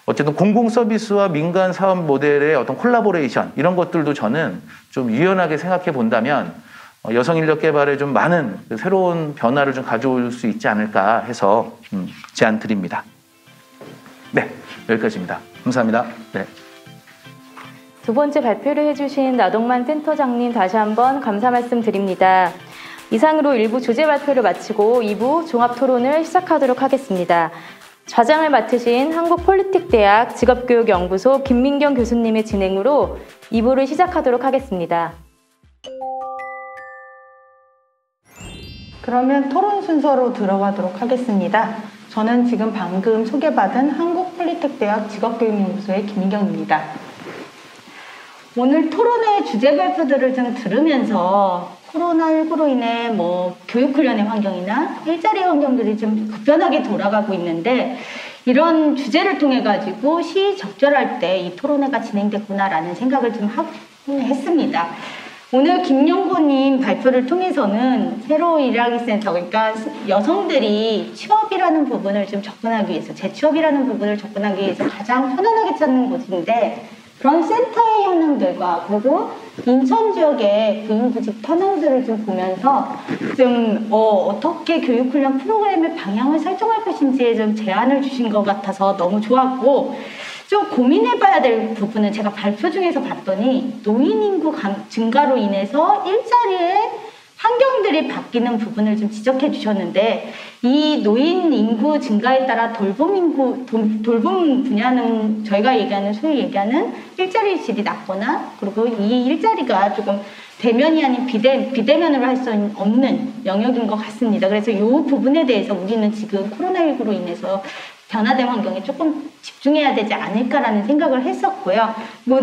어쨌든 공공 서비스와 민간 사업 모델의 어떤 콜라보레이션 이런 것들도 저는 좀 유연하게 생각해 본다면 여성 인력 개발에 좀 많은 새로운 변화를 좀 가져올 수 있지 않을까 해서 제안 드립니다. 네, 여기까지입니다. 감사합니다. 네. 두 번째 발표를 해주신 나동만 센터장님 다시 한번 감사 말씀드립니다. 이상으로 1부 주제 발표를 마치고 2부 종합 토론을 시작하도록 하겠습니다. 좌장을 맡으신 한국폴리틱대학 직업교육연구소 김민경 교수님의 진행으로 2부를 시작하도록 하겠습니다. 그러면 토론 순서로 들어가도록 하겠습니다. 저는 지금 방금 소개받은 한국폴리텍대학 직업교육연구소의 김민경입니다. 오늘 토론회 주제 발표들을 좀 들으면서 코로나19로 인해 교육훈련의 환경이나 일자리 환경들이 좀 급변하게 돌아가고 있는데 이런 주제를 통해 가지고 시적절할 때 이 토론회가 진행됐구나라는 생각을 좀 했습니다. 오늘 김연고님 발표를 통해서는 새로 일하기 센터, 그러니까 여성들이 취업이라는 부분을 좀 접근하기 위해서, 재취업이라는 부분을 접근하기 위해서 가장 편안하게 찾는 곳인데 그런 센터의 현황들과 그리고 인천 지역의 부인구직 현황들을 좀 보면서 좀 어떻게 교육훈련 프로그램의 방향을 설정할 것인지에 좀 제안을 주신 것 같아서 너무 좋았고 좀 고민해봐야 될 부분은 제가 발표 중에서 봤더니 노인 인구 증가로 인해서 일자리의 환경들이 바뀌는 부분을 좀 지적해 주셨는데 이 노인 인구 증가에 따라 돌봄 분야는 저희가 소위 얘기하는 일자리 질이 낮거나 그리고 이 일자리가 조금 대면이 아닌 비대면으로 할 수 없는 영역인 것 같습니다. 그래서 이 부분에 대해서 우리는 지금 코로나19로 인해서 변화된 환경에 조금 집중해야 되지 않을까라는 생각을 했었고요.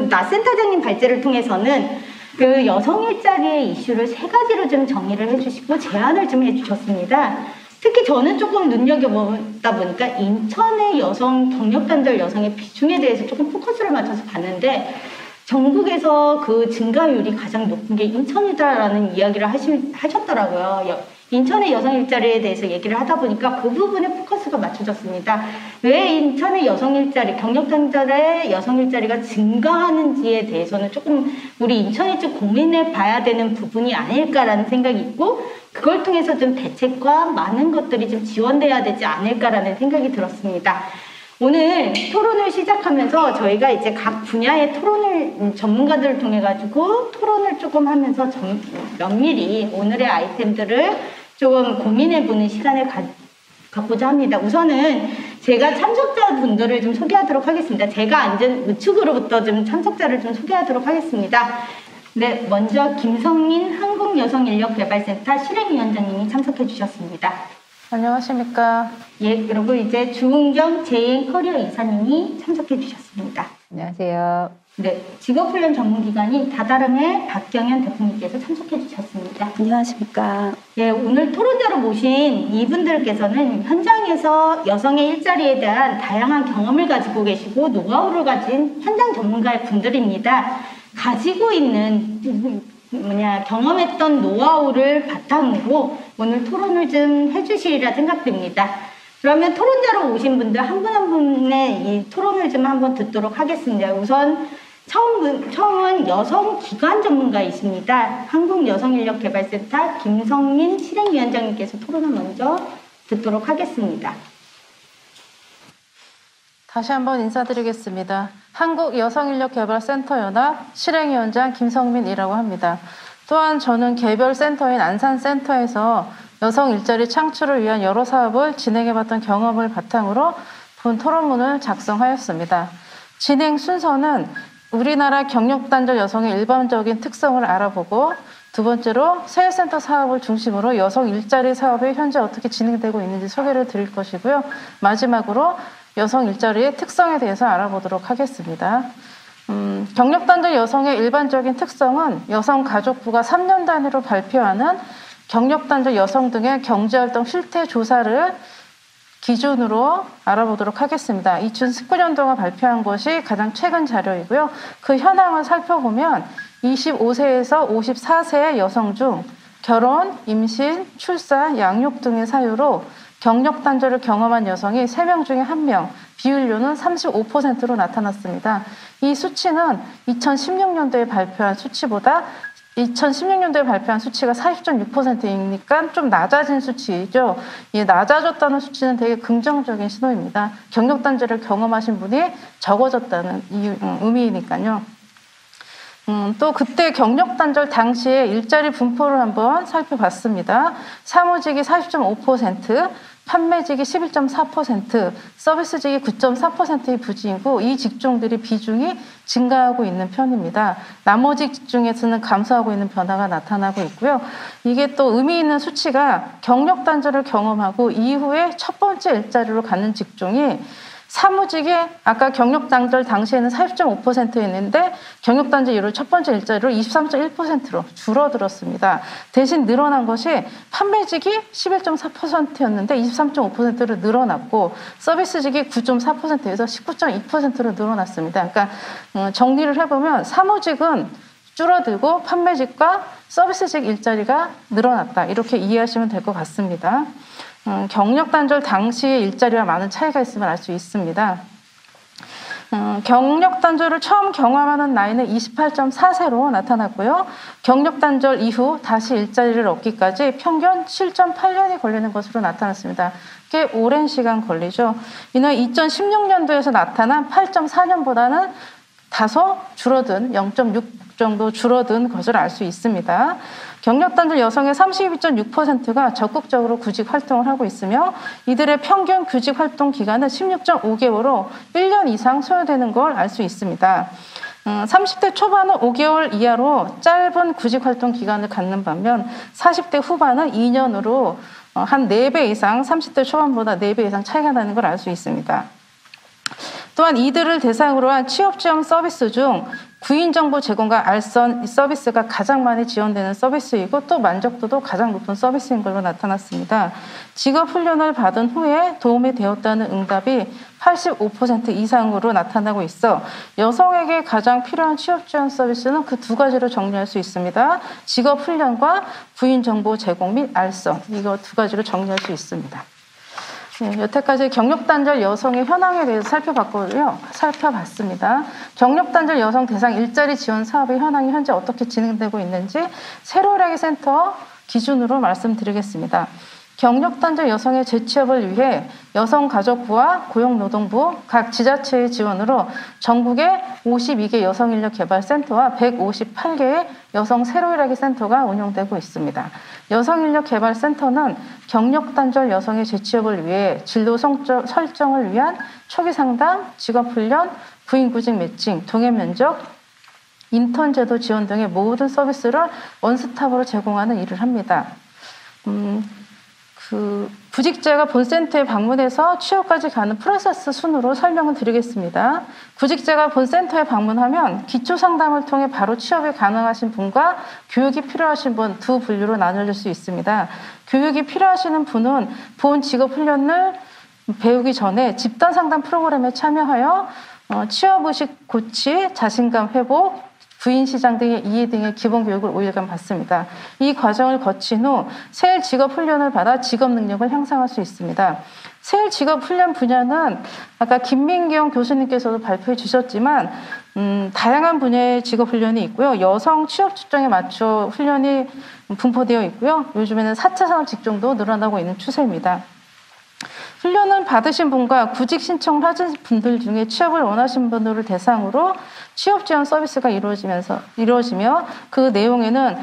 나 센터장님 발제를 통해서는 그 여성 일자리의 이슈를 3가지로 좀 정의를 해주시고 제안을 좀 해주셨습니다. 특히 저는 조금 눈여겨보다 보니까 인천의 여성 경력 단절 여성의 비중에 대해서 조금 포커스를 맞춰서 봤는데 전국에서 그 증가율이 가장 높은 게 인천이다라는 이야기를 하셨더라고요. 인천의 여성 일자리에 대해서 얘기를 하다 보니까 그 부분에 포커스가 맞춰졌습니다. 왜 인천의 여성 일자리, 경력 단절의 여성 일자리가 증가하는지에 대해서는 조금 우리 인천이 좀 고민해 봐야 되는 부분이 아닐까라는 생각이 있고 그걸 통해서 좀 대책과 많은 것들이 좀 지원돼야 되지 않을까라는 생각이 들었습니다. 오늘 토론을 시작하면서 저희가 이제 각 분야의 전문가들을 통해 가지고 토론을 조금 하면서 면밀히 오늘의 아이템들을 조금 고민해보는 시간을 갖고자 합니다. 우선은 제가 참석자분들을 좀 소개하도록 하겠습니다. 제가 앉은 우측으로부터 좀 참석자를 좀 소개하도록 하겠습니다. 네, 먼저 김성민 한국여성인력개발센터 실행위원장님이 참석해 주셨습니다. 안녕하십니까. 예, 그리고 이제 주은경 JN커리어 이사님이 참석해 주셨습니다. 안녕하세요. 네, 직업훈련 전문기관인 다다름의 박경현 대표님께서 참석해 주셨습니다. 안녕하십니까. 예, 오늘 토론자로 모신 이분들께서는 현장에서 여성의 일자리에 대한 다양한 경험을 가지고 계시고 노하우를 가진 현장 전문가의 분들입니다. 가지고 있는 경험했던 노하우를 바탕으로 오늘 토론을 좀 해주시리라 생각됩니다. 그러면 토론자로 오신 분들 한 분 한 분의 이 토론을 좀 한번 듣도록 하겠습니다. 우선 처음은 여성 기관 전문가이십니다. 한국여성인력개발센터 김성민 실행위원장님께서 토론을 먼저 듣도록 하겠습니다. 다시 한번 인사드리겠습니다. 한국여성인력개발센터 연합 실행위원장 김성민이라고 합니다. 또한 저는 개별센터인 안산센터에서 여성 일자리 창출을 위한 여러 사업을 진행해봤던 경험을 바탕으로 본 토론문을 작성하였습니다. 진행 순서는 우리나라 경력단절 여성의 일반적인 특성을 알아보고, 두 번째로 세일센터 사업을 중심으로 여성 일자리 사업이 현재 어떻게 진행되고 있는지 소개를 드릴 것이고요. 마지막으로 여성 일자리의 특성에 대해서 알아보도록 하겠습니다. 경력단절 여성의 일반적인 특성은 여성가족부가 3년 단위로 발표하는 경력단절 여성 등의 경제활동 실태 조사를 기준으로 알아보도록 하겠습니다. 2019년도가 발표한 것이 가장 최근 자료이고요. 그 현황을 살펴보면 25세에서 54세의 여성 중 결혼, 임신, 출산, 양육 등의 사유로 경력단절을 경험한 여성이 3명 중에 1명, 비율로는 35%로 나타났습니다. 이 수치는 2016년도에 발표한 수치보다 2016년도에 발표한 수치가 40.6%이니까 좀 낮아진 수치이죠. 이 낮아졌다는 수치는 되게 긍정적인 신호입니다. 경력단절을 경험하신 분이 적어졌다는 의미니까요. 또 그때 경력단절 당시에 일자리 분포를 한번 살펴봤습니다. 사무직이 40.5%, 판매직이 11.4%, 서비스직이 9.4%의 부진이고, 이 직종들이 비중이 증가하고 있는 편입니다. 나머지 직종에서는 감소하고 있는 변화가 나타나고 있고요. 이게 또 의미 있는 수치가 경력단절을 경험하고 이후에 첫 번째 일자리로 가는 직종이 사무직이 아까 경력단절 당시에는 40.5%였는데 경력단절 이후로 첫 번째 일자리로 23.1%로 줄어들었습니다. 대신 늘어난 것이 판매직이 11.4%였는데 23.5%로 늘어났고, 서비스직이 9.4%에서 19.2%로 늘어났습니다. 그러니까 정리를 해보면 사무직은 줄어들고 판매직과 서비스직 일자리가 늘어났다, 이렇게 이해하시면 될 것 같습니다. 경력단절 당시의 일자리와 많은 차이가 있음을 알 수 있습니다. 경력단절을 처음 경험하는 나이는 28.4세로 나타났고요. 경력단절 이후 다시 일자리를 얻기까지 평균 7.8년이 걸리는 것으로 나타났습니다. 꽤 오랜 시간 걸리죠. 이는 2016년도에서 나타난 8.4년보다는 다소 줄어든 0.6 정도 줄어든 것을 알 수 있습니다. 경력단절 여성의 32.6%가 적극적으로 구직 활동을 하고 있으며, 이들의 평균 구직 활동 기간은 16.5개월로 1년 이상 소요되는 걸 알 수 있습니다. 30대 초반은 5개월 이하로 짧은 구직 활동 기간을 갖는 반면 40대 후반은 2년으로 한 4배 이상, 30대 초반보다 4배 이상 차이가 나는 걸 알 수 있습니다. 또한 이들을 대상으로 한 취업지원 서비스 중 구인정보 제공과 알선 서비스가 가장 많이 지원되는 서비스이고, 또 만족도도 가장 높은 서비스인 걸로 나타났습니다. 직업훈련을 받은 후에 도움이 되었다는 응답이 85% 이상으로 나타나고 있어 여성에게 가장 필요한 취업지원 서비스는 그 두 가지로 정리할 수 있습니다. 직업훈련과 구인정보 제공 및 알선, 이거 두 가지로 정리할 수 있습니다. 네, 여태까지 경력단절 여성의 현황에 대해서 살펴봤습니다. 경력단절 여성 대상 일자리 지원 사업의 현황이 현재 어떻게 진행되고 있는지 세로일하기 센터 기준으로 말씀드리겠습니다. 경력단절 여성의 재취업을 위해 여성가족부와 고용노동부, 각 지자체의 지원으로 전국에 52개 여성인력개발센터와 158개의 여성 세로일하기 센터가 운영되고 있습니다. 여성인력개발센터는 경력단절 여성의 재취업을 위해 진로 설정을 위한 초기 상담, 직업훈련, 구인구직 매칭, 동해면접, 인턴 제도 지원 등의 모든 서비스를 원스톱으로 제공하는 일을 합니다. 구직자가 본센터에 방문해서 취업까지 가는 프로세스 순으로 설명을 드리겠습니다. 구직자가 본센터에 방문하면 기초상담을 통해 바로 취업이 가능하신 분과 교육이 필요하신 분 두 분류로 나눠질 수 있습니다. 교육이 필요하시는 분은 본 직업훈련을 배우기 전에 집단상담 프로그램에 참여하여 취업의식 고취, 자신감 회복, 부인시장 등의 이해 등의 기본교육을 5일간 받습니다. 이 과정을 거친 후 세일 직업훈련을 받아 직업능력을 향상할 수 있습니다. 세일 직업훈련 분야는 아까 김민경 교수님께서도 발표해 주셨지만 다양한 분야의 직업훈련이 있고요. 여성 취업 측정에 맞춰 훈련이 분포되어 있고요. 요즘에는 4차 산업 직종도 늘어나고 있는 추세입니다. 훈련을 받으신 분과 구직 신청을 하신 분들 중에 취업을 원하신 분들을 대상으로 취업 지원 서비스가 이루어지며 그 내용에는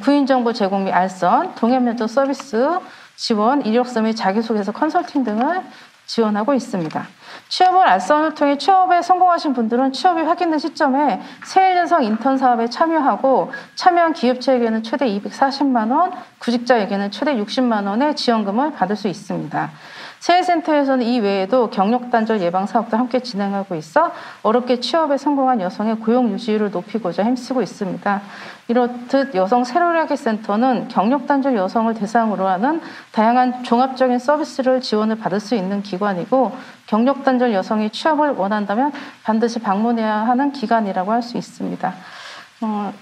구인정보 제공 및 알선, 동행면접 서비스 지원, 이력서 및 자기소개서 컨설팅 등을 지원하고 있습니다. 취업을 알선을 통해 취업에 성공하신 분들은 취업이 확인된 시점에 세일여성 인턴 사업에 참여하고 참여한 기업체에게는 최대 240만 원, 구직자에게는 최대 60만 원의 지원금을 받을 수 있습니다. 세일센터에서는 이 외에도 경력단절 예방 사업도 함께 진행하고 있어 어렵게 취업에 성공한 여성의 고용 유지율을 높이고자 힘쓰고 있습니다. 이렇듯 여성 새로리하기센터는 경력단절 여성을 대상으로 하는 다양한 종합적인 서비스를 지원을 받을 수 있는 기관이고 경력단절 여성이 취업을 원한다면 반드시 방문해야 하는 기관이라고 할 수 있습니다.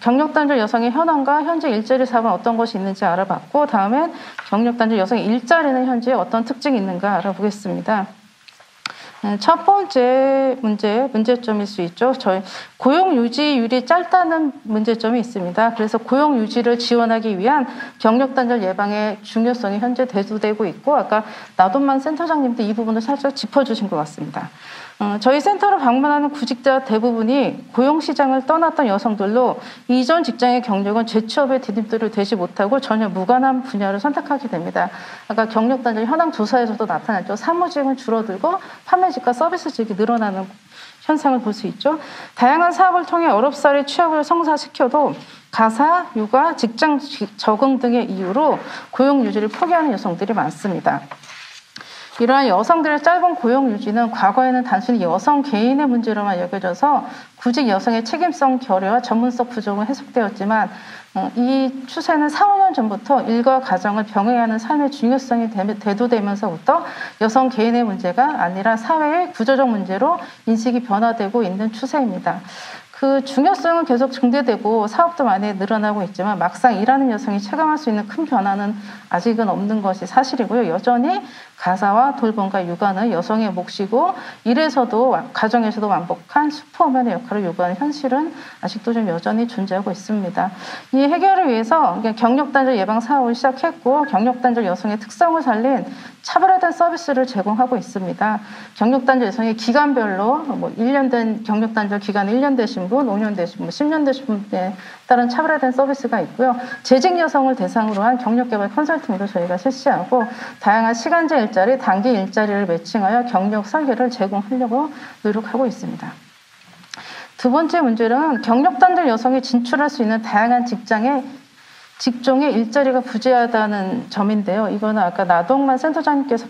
경력단절 여성의 현황과 현재 일자리 사업은 어떤 것이 있는지 알아봤고 다음엔 경력단절 여성의 일자리는 현재 어떤 특징이 있는가 알아보겠습니다. 첫 번째 문제점일 수 있죠. 저희 고용 유지율이 짧다는 문제점이 있습니다. 그래서 고용 유지를 지원하기 위한 경력 단절 예방의 중요성이 현재 대두되고 있고 아까 나돈만 센터장님도 이 부분을 살짝 짚어주신 것 같습니다. 저희 센터를 방문하는 구직자 대부분이 고용시장을 떠났던 여성들로 이전 직장의 경력은 재취업에 디딤돌이 되지 못하고 전혀 무관한 분야를 선택하게 됩니다. 아까 경력단절 현황 조사에서도 나타났죠. 사무직은 줄어들고 판매직과 서비스직이 늘어나는 현상을 볼 수 있죠. 다양한 사업을 통해 어렵사리 취업을 성사시켜도 가사, 육아, 직장 적응 등의 이유로 고용 유지를 포기하는 여성들이 많습니다. 이러한 여성들의 짧은 고용 유지는 과거에는 단순히 여성 개인의 문제로만 여겨져서 구직 여성의 책임성 결여와 전문성 부족은 해석되었지만 이 추세는 4, 5년 전부터 일과 가정을 병행하는 삶의 중요성이 대두되면서부터 여성 개인의 문제가 아니라 사회의 구조적 문제로 인식이 변화되고 있는 추세입니다. 그 중요성은 계속 증대되고 사업도 많이 늘어나고 있지만 막상 일하는 여성이 체감할 수 있는 큰 변화는 아직은 없는 것이 사실이고요. 여전히 가사와 돌봄과 육아는 여성의 몫이고 일에서도 가정에서도 완벽한 슈퍼우먼의 역할을 요구하는 현실은 아직도 좀 여전히 존재하고 있습니다. 이 해결을 위해서 경력단절 예방 사업을 시작했고 경력단절 여성의 특성을 살린 차별화된 서비스를 제공하고 있습니다. 경력단절 여성의 기간별로 1년 된 경력단절 기간 1년 되신 분, 5년 되신 분, 10년 되신 분에 따른 차별화된 서비스가 있고요. 재직 여성을 대상으로 한 경력개발 컨설팅도 저희가 실시하고 다양한 시간제 일자리, 단기 일자리를 매칭하여 경력 설계를 제공하려고 노력하고 있습니다. 두 번째 문제는 경력단절 여성이 진출할 수 있는 다양한 직종의 일자리가 부재하다는 점인데요. 이거는 아까 나동만 센터장님께서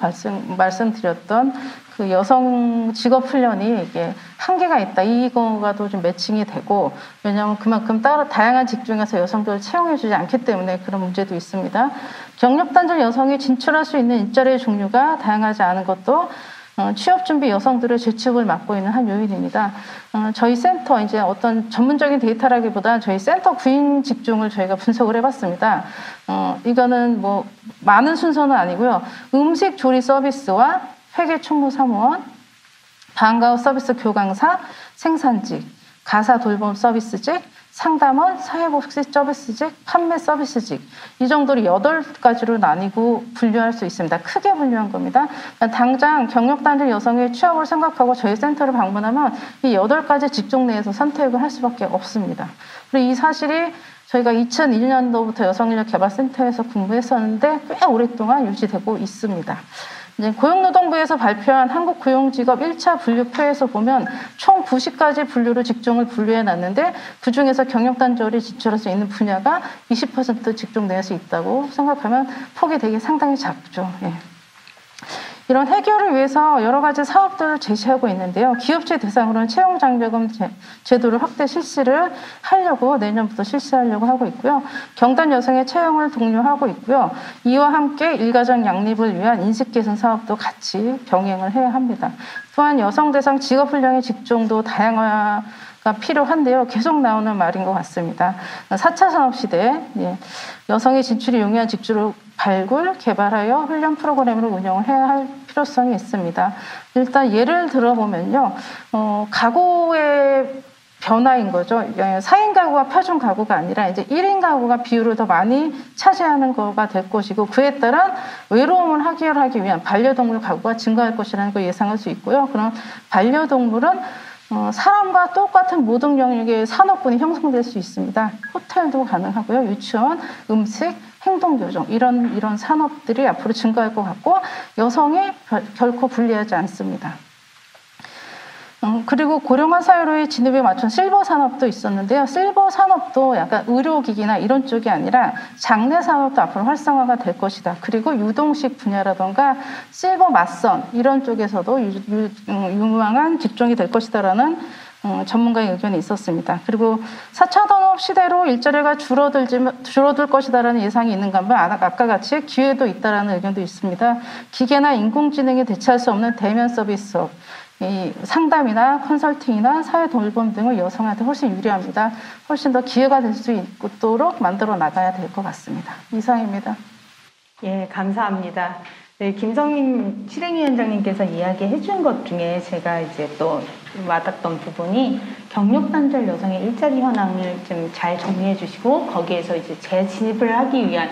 말씀드렸던 그 여성 직업 훈련이 이게 한계가 있다. 이거가도 좀 매칭이 되고 왜냐하면 그만큼 다양한 직종에서 여성들을 채용해주지 않기 때문에 그런 문제도 있습니다. 경력단절 여성이 진출할 수 있는 일자리의 종류가 다양하지 않은 것도 취업 준비 여성들의 재취업을 막고 있는 한 요인입니다. 저희 센터 이제 어떤 전문적인 데이터라기보다 저희 센터 구인 직종을 저희가 분석을 해봤습니다. 이거는 뭐 많은 순서는 아니고요. 음식 조리 서비스와 회계 총무 사무원, 방과후 서비스 교강사, 생산직, 가사 돌봄 서비스직, 상담원, 사회복지 서비스직, 판매 서비스직 이 정도로 8가지로 나뉘고 분류할 수 있습니다. 크게 분류한 겁니다. 당장 경력단절 여성의 취업을 생각하고 저희 센터를 방문하면 이 8가지 직종 내에서 선택을 할 수밖에 없습니다. 그리고 이 사실이 저희가 2001년도부터 여성인력개발센터에서 근무했었는데 꽤 오랫동안 유지되고 있습니다. 이제 고용노동부에서 발표한 한국고용직업 1차 분류표에서 보면 총 90가지 분류로 직종을 분류해 놨는데 그중에서 경력단절이 진출할 수 있는 분야가 20% 직종 내에서 있다고 생각하면 폭이 되게 상당히 작죠. 예. 이런 해결을 위해서 여러 가지 사업들을 제시하고 있는데요. 기업체 대상으로는 채용장려금 제도를 확대 실시를 하려고 내년부터 실시하려고 하고 있고요. 경단 여성의 채용을 독려하고 있고요. 이와 함께 일가정 양립을 위한 인식 개선 사업도 같이 병행을 해야 합니다. 또한 여성 대상 직업훈련의 직종도 다양화가 필요한데요. 계속 나오는 말인 것 같습니다. 4차 산업시대에 여성의 진출이 용이한 직종을 발굴, 개발하여 훈련 프로그램을 운영을 해야 할 필요성이 있습니다. 일단 예를 들어보면요. 가구의 변화인 거죠. 4인 가구가 표준 가구가 아니라 이제 1인 가구가 비율을 더 많이 차지하는 거가 될 것이고, 그에 따른 외로움을 해결하기 위한 반려동물 가구가 증가할 것이라는 걸 예상할 수 있고요. 그럼 반려동물은 사람과 똑같은 모든 영역의 산업군이 형성될 수 있습니다. 호텔도 가능하고요. 유치원, 음식, 행동교정 이런 산업들이 앞으로 증가할 것 같고, 여성이 결코 불리하지 않습니다. 그리고 고령화 사회로의 진입에 맞춘 실버 산업도 있었는데요. 실버 산업도 약간 의료기기나 이런 쪽이 아니라 장내 산업도 앞으로 활성화가 될 것이다. 그리고 유동식 분야라던가 실버 맞선 이런 쪽에서도 유망한 직종이 될 것이다라는 전문가의 의견이 있었습니다. 그리고 4차 산업 시대로 일자리가 줄어들 것이다라는 예상이 있는가 하면 아까 같이 기회도 있다라는 의견도 있습니다. 기계나 인공지능이 대체할 수 없는 대면 서비스업, 이 상담이나 컨설팅이나 사회 돌봄 등을 여성한테 훨씬 유리합니다. 훨씬 더 기회가 될 수 있도록 만들어 나가야 될 것 같습니다. 이상입니다. 예, 감사합니다. 네, 김성민 실행위원장님께서 이야기해 준 것 중에 제가 이제 또 와닿던 부분이 경력 단절 여성의 일자리 현황을 좀 잘 정리해 주시고, 거기에서 이제 재진입을 하기 위한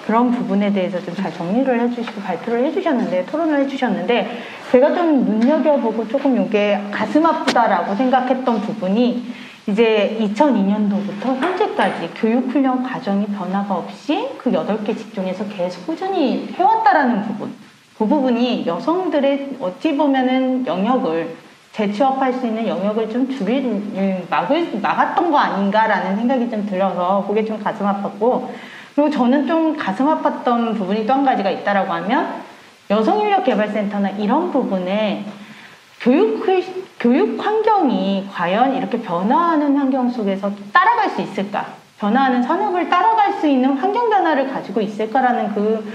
그런 부분에 대해서 좀 잘 정리를 해주시고 발표를 해주셨는데, 토론을 해주셨는데, 제가 좀 눈여겨보고 조금 이게 가슴 아프다라고 생각했던 부분이, 이제 2002년도부터 현재까지 교육훈련 과정이 변화가 없이 그 8개 직종에서 계속 꾸준히 해왔다라는 부분, 그 부분이 여성들의 어찌 보면은 영역을, 재취업할 수 있는 영역을 좀 막았던 거 아닌가라는 생각이 좀 들어서 그게 좀 가슴 아팠고, 그리고 저는 좀 가슴 아팠던 부분이 또 한 가지가 있다라고 하면, 여성인력개발센터나 이런 부분에 교육 환경이 과연 이렇게 변화하는 환경 속에서 따라갈 수 있을까? 변화하는 산업을 따라갈 수 있는 환경 변화를 가지고 있을까라는 그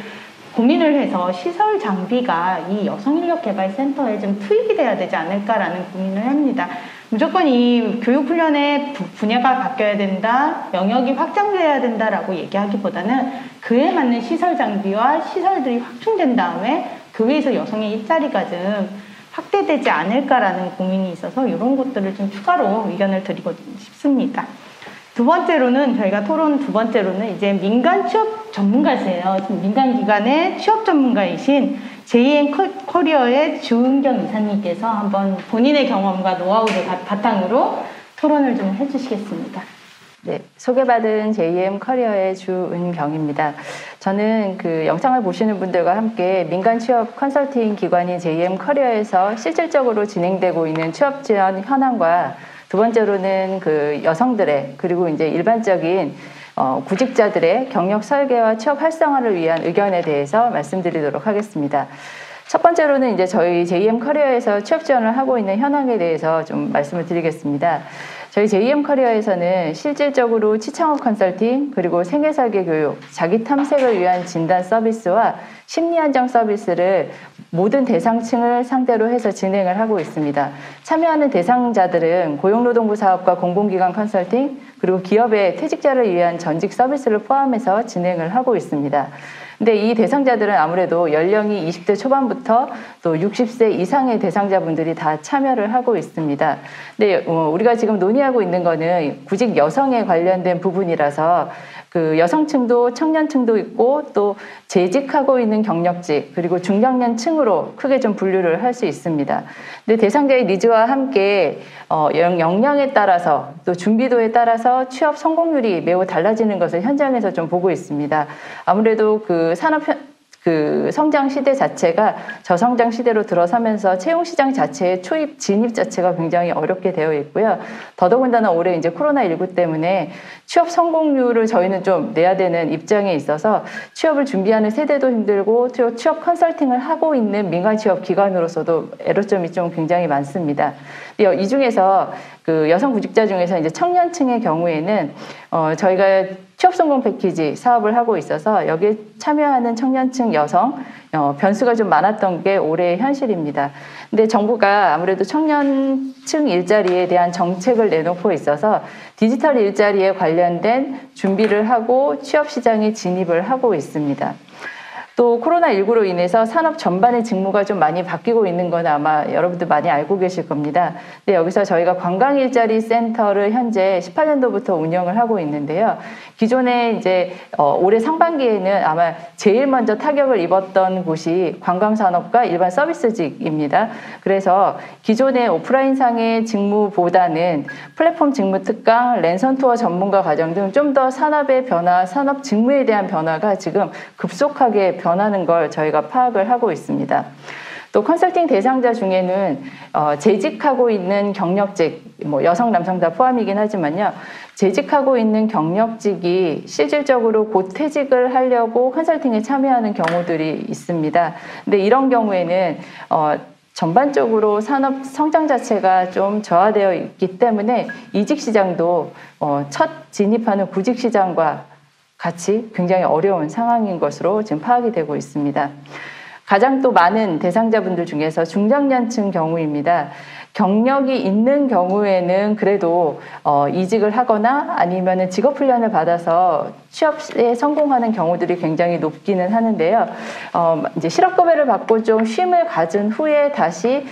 고민을 해서 시설 장비가 이 여성인력개발센터에 좀 투입이 돼야 되지 않을까라는 고민을 합니다. 무조건 이 교육훈련의 분야가 바뀌어야 된다, 영역이 확장돼야 된다라고 얘기하기보다는 그에 맞는 시설 장비와 시설들이 확충된 다음에 그 위에서 여성의 일자리가 좀 확대되지 않을까라는 고민이 있어서 이런 것들을 좀 추가로 의견을 드리고 싶습니다. 두 번째로는, 저희가 토론 두 번째로는 이제 민간 취업 전문가세요. 민간 기관의 취업 전문가이신 JM 커리어의 주은경 이사님께서 한번 본인의 경험과 노하우를 바탕으로 토론을 좀 해주시겠습니다. 네, 소개받은 JM 커리어의 주은경입니다. 저는 그 영상을 보시는 분들과 함께 민간 취업 컨설팅 기관인 JM 커리어에서 실질적으로 진행되고 있는 취업 지원 현황과, 두 번째로는 그 여성들의, 그리고 이제 일반적인 구직자들의 경력 설계와 취업 활성화를 위한 의견에 대해서 말씀드리도록 하겠습니다. 첫 번째로는 이제 저희 JM 커리어에서 취업 지원을 하고 있는 현황에 대해서 좀 말씀을 드리겠습니다. 저희 JM 커리어에서는 실질적으로 취창업 컨설팅, 그리고 생애 설계 교육, 자기 탐색을 위한 진단 서비스와 심리 안정 서비스를 모든 대상층을 상대로 해서 진행을 하고 있습니다. 참여하는 대상자들은 고용노동부 사업과 공공기관 컨설팅, 그리고 기업의 퇴직자를 위한 전직 서비스를 포함해서 진행을 하고 있습니다. 근데 이 대상자들은 아무래도 연령이 20대 초반부터 또 60세 이상의 대상자분들이 다 참여를 하고 있습니다. 근데 우리가 지금 논의하고 있는 거는 구직 여성에 관련된 부분이라서 그 여성층도 청년층도 있고 또 재직하고 있는 경력직, 그리고 중장년층으로 크게 좀 분류를 할 수 있습니다. 근데 대상자의 니즈와 함께 역량에 따라서 또 준비도에 따라서 취업 성공률이 매우 달라지는 것을 현장에서 좀 보고 있습니다. 아무래도 그 그 성장 시대 자체가 저성장 시대로 들어서면서 채용 시장 자체의 초입 진입 자체가 굉장히 어렵게 되어 있고요. 더더군다나 올해 이제 코로나19 때문에 취업 성공률을 저희는 좀 내야 되는 입장에 있어서 취업을 준비하는 세대도 힘들고 취업 컨설팅을 하고 있는 민간 취업 기관으로서도 애로점이 좀 굉장히 많습니다. 이 중에서 그 여성 구직자 중에서 이제 청년층의 경우에는 저희가 취업 성공 패키지 사업을 하고 있어서 여기에 참여하는 청년층 여성 변수가 좀 많았던 게 올해의 현실입니다. 근데 정부가 아무래도 청년층 일자리에 대한 정책을 내놓고 있어서 디지털 일자리에 관련된 준비를 하고 취업 시장에 진입을 하고 있습니다. 또 코로나19로 인해서 산업 전반의 직무가 좀 많이 바뀌고 있는 건 아마 여러분들 많이 알고 계실 겁니다. 근데 여기서 저희가 관광일자리 센터를 현재 18년도부터 운영을 하고 있는데요. 기존에 이제 올해 상반기에는 아마 제일 먼저 타격을 입었던 곳이 관광산업과 일반 서비스직입니다. 그래서 기존의 오프라인상의 직무보다는 플랫폼 직무 특강, 랜선 투어 전문가 과정 등 좀 더 산업의 변화, 산업 직무에 대한 변화가 지금 급속하게 변하는 걸 저희가 파악을 하고 있습니다. 또 컨설팅 대상자 중에는 재직하고 있는 경력직, 뭐 여성, 남성 다 포함이긴 하지만요. 재직하고 있는 경력직이 실질적으로 곧 퇴직을 하려고 컨설팅에 참여하는 경우들이 있습니다. 근데 이런 경우에는 전반적으로 산업 성장 자체가 좀 저하되어 있기 때문에 이직 시장도 첫 진입하는 구직 시장과 같이 굉장히 어려운 상황인 것으로 지금 파악이 되고 있습니다. 가장 또 많은 대상자분들 중에서 중장년층 경우입니다. 경력이 있는 경우에는 그래도 이직을 하거나 아니면 직업훈련을 받아서 취업에 성공하는 경우들이 굉장히 높기는 하는데요. 이제 실업급여를 받고 좀 쉼을 가진 후에 다시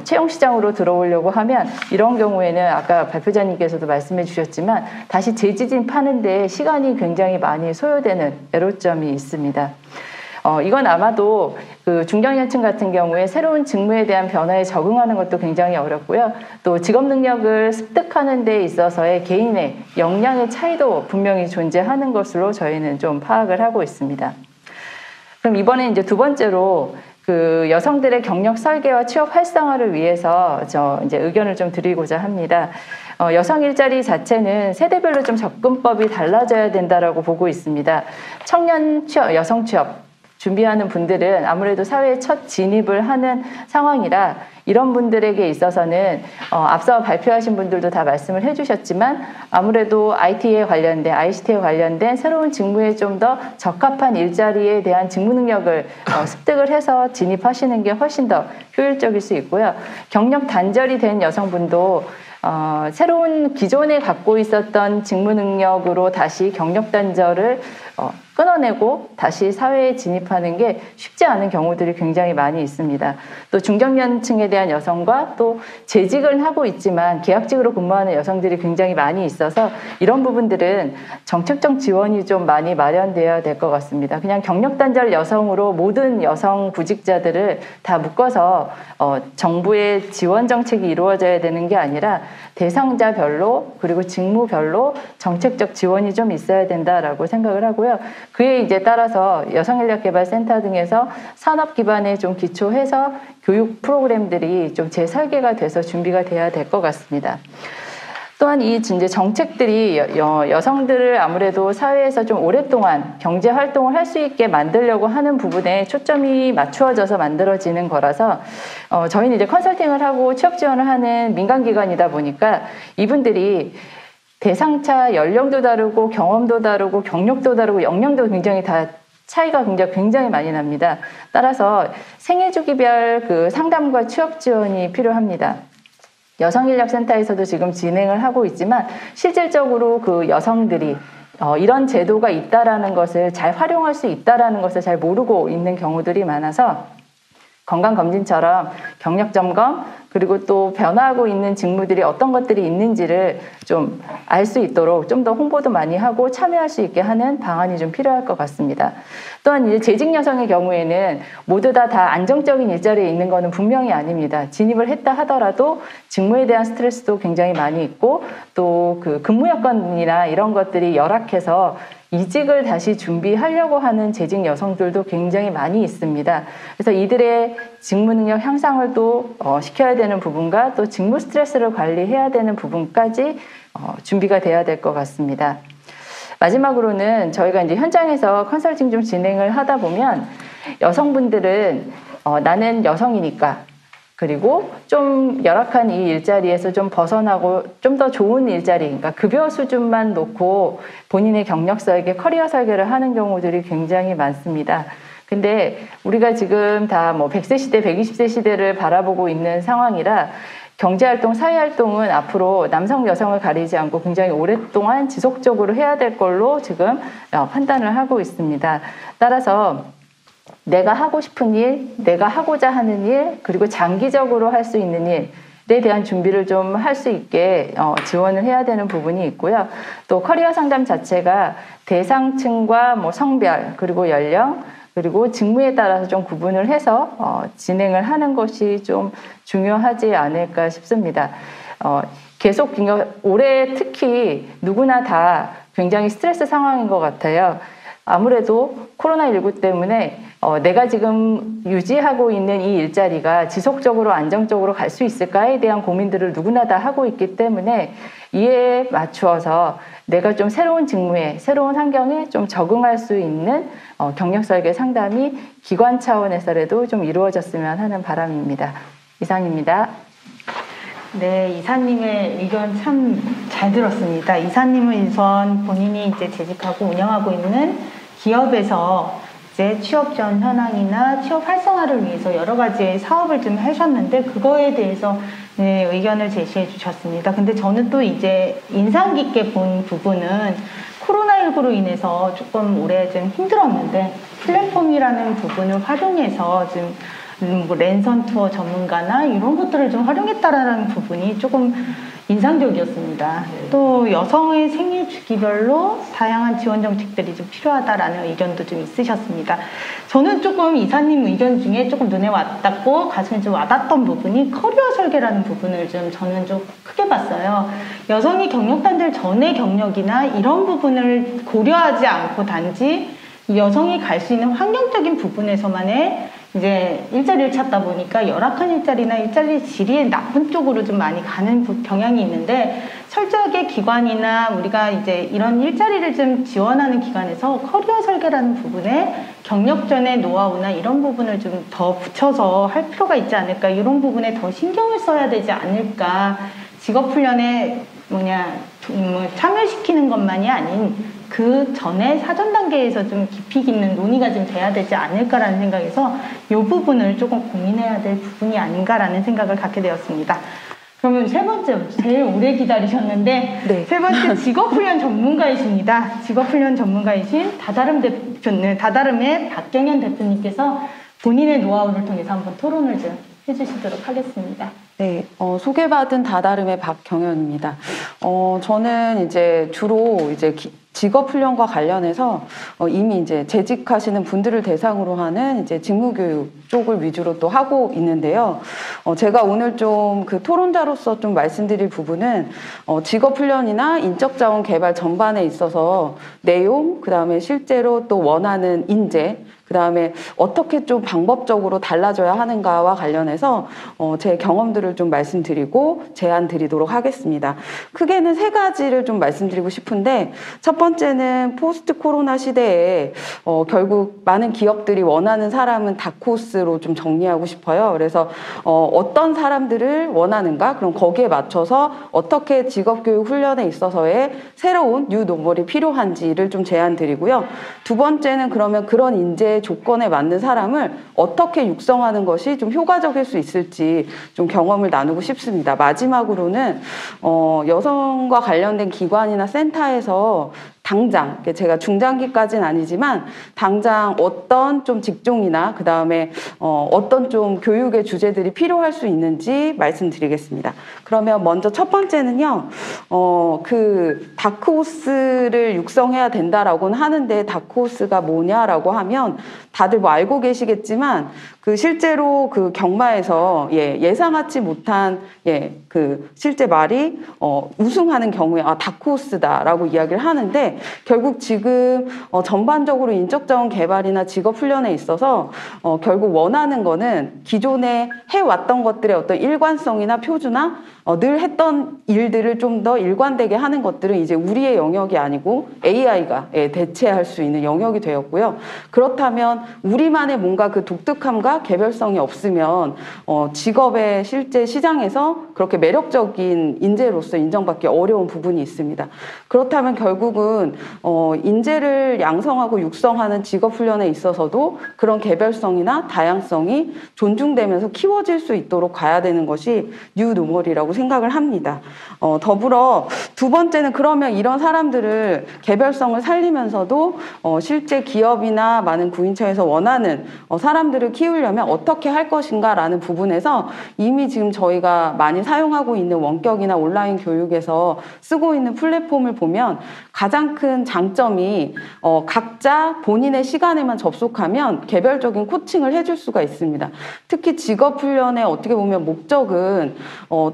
채용시장으로 들어오려고 하면 이런 경우에는 아까 발표자님께서도 말씀해 주셨지만 다시 재지진하는 데 시간이 굉장히 많이 소요되는 애로점이 있습니다. 이건 아마도 그 중장년층 같은 경우에 새로운 직무에 대한 변화에 적응하는 것도 굉장히 어렵고요. 또 직업 능력을 습득하는 데 있어서의 개인의 역량의 차이도 분명히 존재하는 것으로 저희는 좀 파악을 하고 있습니다. 그럼 이번에 이제 두 번째로 그 여성들의 경력 설계와 취업 활성화를 위해서 이제 의견을 좀 드리고자 합니다. 여성 일자리 자체는 세대별로 좀 접근법이 달라져야 된다라고 보고 있습니다. 청년 취업, 여성 취업 준비하는 분들은 아무래도 사회에 첫 진입을 하는 상황이라 이런 분들에게 있어서는 앞서 발표하신 분들도 다 말씀을 해주셨지만 아무래도 IT에 관련된, ICT에 관련된 새로운 직무에 좀 더 적합한 일자리에 대한 직무 능력을 습득을 해서 진입하시는 게 훨씬 더 효율적일 수 있고요. 경력 단절이 된 여성분도 새로운 기존에 갖고 있었던 직무 능력으로 다시 경력 단절을 끊어내고 다시 사회에 진입하는 게 쉽지 않은 경우들이 굉장히 많이 있습니다. 또 중장년층에 대한 여성과 또 재직을 하고 있지만 계약직으로 근무하는 여성들이 굉장히 많이 있어서 이런 부분들은 정책적 지원이 좀 많이 마련되어야 될 것 같습니다. 그냥 경력 단절 여성으로 모든 여성 구직자들을 다 묶어서 정부의 지원 정책이 이루어져야 되는 게 아니라 대상자별로 그리고 직무별로 정책적 지원이 좀 있어야 된다라고 생각을 하고요. 그에 이제 따라서 여성인력개발센터 등에서 산업 기반에 좀 기초해서 교육 프로그램들이 좀 재설계가 돼서 준비가 돼야 될 것 같습니다. 또한 이 이제 정책들이 여성들을 아무래도 사회에서 좀 오랫동안 경제 활동을 할 수 있게 만들려고 하는 부분에 초점이 맞추어져서 만들어지는 거라서 저희는 이제 컨설팅을 하고 취업 지원을 하는 민간기관이다 보니까 이분들이 대상차 연령도 다르고 경험도 다르고 경력도 다르고 역량도 굉장히 다 차이가 굉장히 많이 납니다. 따라서 생애주기별 그 상담과 취업 지원이 필요합니다. 여성인력센터에서도 지금 진행을 하고 있지만 실질적으로 그 여성들이 이런 제도가 있다라는 것을 잘 활용할 수 있다라는 것을 잘 모르고 있는 경우들이 많아서 건강검진처럼 경력점검 그리고 또 변화하고 있는 직무들이 어떤 것들이 있는지를 좀 알 수 있도록 좀 더 홍보도 많이 하고 참여할 수 있게 하는 방안이 좀 필요할 것 같습니다. 또한 이제 재직 여성의 경우에는 모두 다 안정적인 일자리에 있는 것은 분명히 아닙니다. 진입을 했다 하더라도 직무에 대한 스트레스도 굉장히 많이 있고 또 그 근무 여건이나 이런 것들이 열악해서 이직을 다시 준비하려고 하는 재직 여성들도 굉장히 많이 있습니다. 그래서 이들의 직무 능력 향상을 또 시켜야 되는 부분과 또 직무 스트레스를 관리해야 되는 부분까지 준비가 돼야 될 것 같습니다. 마지막으로는 저희가 이제 현장에서 컨설팅 좀 진행을 하다 보면 여성분들은 나는 여성이니까 그리고 좀 열악한 이 일자리에서 좀 벗어나고 좀 더 좋은 일자리, 그러니까 급여 수준만 놓고 본인의 경력 설계, 커리어 설계를 하는 경우들이 굉장히 많습니다. 근데 우리가 지금 다 뭐 100세 시대, 120세 시대를 바라보고 있는 상황이라 경제활동, 사회활동은 앞으로 남성, 여성을 가리지 않고 굉장히 오랫동안 지속적으로 해야 될 걸로 지금 판단을 하고 있습니다. 따라서 내가 하고 싶은 일, 내가 하고자 하는 일, 그리고 장기적으로 할 수 있는 일에 대한 준비를 좀 할 수 있게 지원을 해야 되는 부분이 있고요. 또 커리어 상담 자체가 대상층과 뭐 성별, 그리고 연령, 그리고 직무에 따라서 좀 구분을 해서 진행을 하는 것이 좀 중요하지 않을까 싶습니다. 계속 올해 특히 누구나 다 굉장히 스트레스 상황인 것 같아요. 아무래도 코로나19 때문에 내가 지금 유지하고 있는 이 일자리가 지속적으로 안정적으로 갈 수 있을까에 대한 고민들을 누구나 다 하고 있기 때문에 이에 맞추어서 내가 좀 새로운 직무에, 새로운 환경에 좀 적응할 수 있는 경력 설계 상담이 기관 차원에서라도 좀 이루어졌으면 하는 바람입니다. 이상입니다. 네, 이사님의 의견 참 잘 들었습니다. 이사님은 우선 본인이 이제 재직하고 운영하고 있는 기업에서 이제 취업 전 현황이나 취업 활성화를 위해서 여러 가지의 사업을 좀 하셨는데 그거에 대해서 네, 의견을 제시해 주셨습니다. 근데 저는 또 이제 인상 깊게 본 부분은 코로나19로 인해서 조금 올해 좀 힘들었는데 플랫폼이라는 부분을 활용해서 좀 뭐 랜선 투어 전문가나 이런 것들을 좀 활용했다라는 부분이 조금 인상적이었습니다. 또 여성의 생일 주기별로 다양한 지원 정책들이 좀 필요하다라는 의견도 좀 있으셨습니다. 저는 조금 이사님 의견 중에 조금 눈에 와닿고 가슴에 좀 와닿던 부분이 커리어 설계라는 부분을 좀 저는 좀 크게 봤어요. 여성이 경력단절 전의 경력이나 이런 부분을 고려하지 않고 단지 여성이 갈 수 있는 환경적인 부분에서만의 이제 일자리를 찾다 보니까 열악한 일자리나 일자리 질이 나쁜 쪽으로 좀 많이 가는 경향이 있는데 철저하게 기관이나 우리가 이제 이런 일자리를 좀 지원하는 기관에서 커리어 설계라는 부분에 경력전의 노하우나 이런 부분을 좀 더 붙여서 할 필요가 있지 않을까, 이런 부분에 더 신경을 써야 되지 않을까, 직업훈련에 참여시키는 것만이 아닌 그 전에 사전 단계에서 좀 깊이 있는 논의가 좀 돼야 되지 않을까라는 생각에서 이 부분을 조금 고민해야 될 부분이 아닌가라는 생각을 갖게 되었습니다. 그러면 세 번째, 제일 오래 기다리셨는데 네. 세 번째 직업훈련 전문가이십니다. 직업훈련 전문가이신 다다름의 박경현 대표님께서 본인의 노하우를 통해서 한번 토론을 좀 해주시도록 하겠습니다. 네, 소개받은 다다름의 박경현입니다. 저는 이제 주로 이제 직업훈련과 관련해서 이미 이제 재직하시는 분들을 대상으로 하는 이제 직무교육 쪽을 위주로 또 하고 있는데요. 제가 오늘 좀 그 토론자로서 좀 말씀드릴 부분은 직업훈련이나 인적자원 개발 전반에 있어서 내용, 그 다음에 실제로 또 원하는 인재, 그 다음에 어떻게 좀 방법적으로 달라져야 하는가와 관련해서 제 경험들을 좀 말씀드리고 제안 드리도록 하겠습니다. 크게는 세 가지를 좀 말씀드리고 싶은데, 첫 번째는 포스트 코로나 시대에 결국 많은 기업들이 원하는 사람은 다코스로 좀 정리하고 싶어요. 그래서 어떤 사람들을 원하는가, 그럼 거기에 맞춰서 어떻게 직업교육 훈련에 있어서의 새로운 뉴 노멀이 필요한지를 좀 제안 드리고요. 두 번째는 그러면 그런 인재 조건에 맞는 사람을 어떻게 육성하는 것이 좀 효과적일 수 있을지 좀 경험을 나누고 싶습니다. 마지막으로는 여성과 관련된 기관이나 센터에서 당장 제가 중장기까지는 아니지만 당장 어떤 좀 직종이나 그 다음에 어떤 좀 교육의 주제들이 필요할 수 있는지 말씀드리겠습니다. 그러면 먼저 첫 번째는요, 그 다크호스를 육성해야 된다라고는 하는데 다크호스가 뭐냐라고 하면 다들 뭐 알고 계시겠지만 그 실제로 그 경마에서 예상하지 못한 그 실제 말이 우승하는 경우에 다크호스다라고 이야기를 하는데 결국 지금 전반적으로 인적자원 개발이나 직업 훈련에 있어서 결국 원하는 거는 기존에 해왔던 것들의 어떤 일관성이나 표준화 늘 했던 일들을 좀 더 일관되게 하는 것들은 이제 우리의 영역이 아니고 AI가 대체할 수 있는 영역이 되었고요. 그렇다면 우리만의 뭔가 그 독특함과 개별성이 없으면 직업의 실제 시장에서 그렇게 매력적인 인재로서 인정받기 어려운 부분이 있습니다. 그렇다면 결국은 인재를 양성하고 육성하는 직업 훈련에 있어서도 그런 개별성이나 다양성이 존중되면서 키워질 수 있도록 가야 되는 것이 뉴노멀이라고 생각을 합니다. 더불어 두 번째는 그러면 이런 사람들을 개별성을 살리면서도 실제 기업이나 많은 구인처에서 원하는 사람들을 키우려면 어떻게 할 것인가라는 부분에서 이미 지금 저희가 많이 사용하고 있는 원격이나 온라인 교육에서 쓰고 있는 플랫폼을 보면 가장 큰 장점이 각자 본인의 시간에만 접속하면 개별적인 코칭을 해줄 수가 있습니다. 특히 직업 훈련의 어떻게 보면 목적은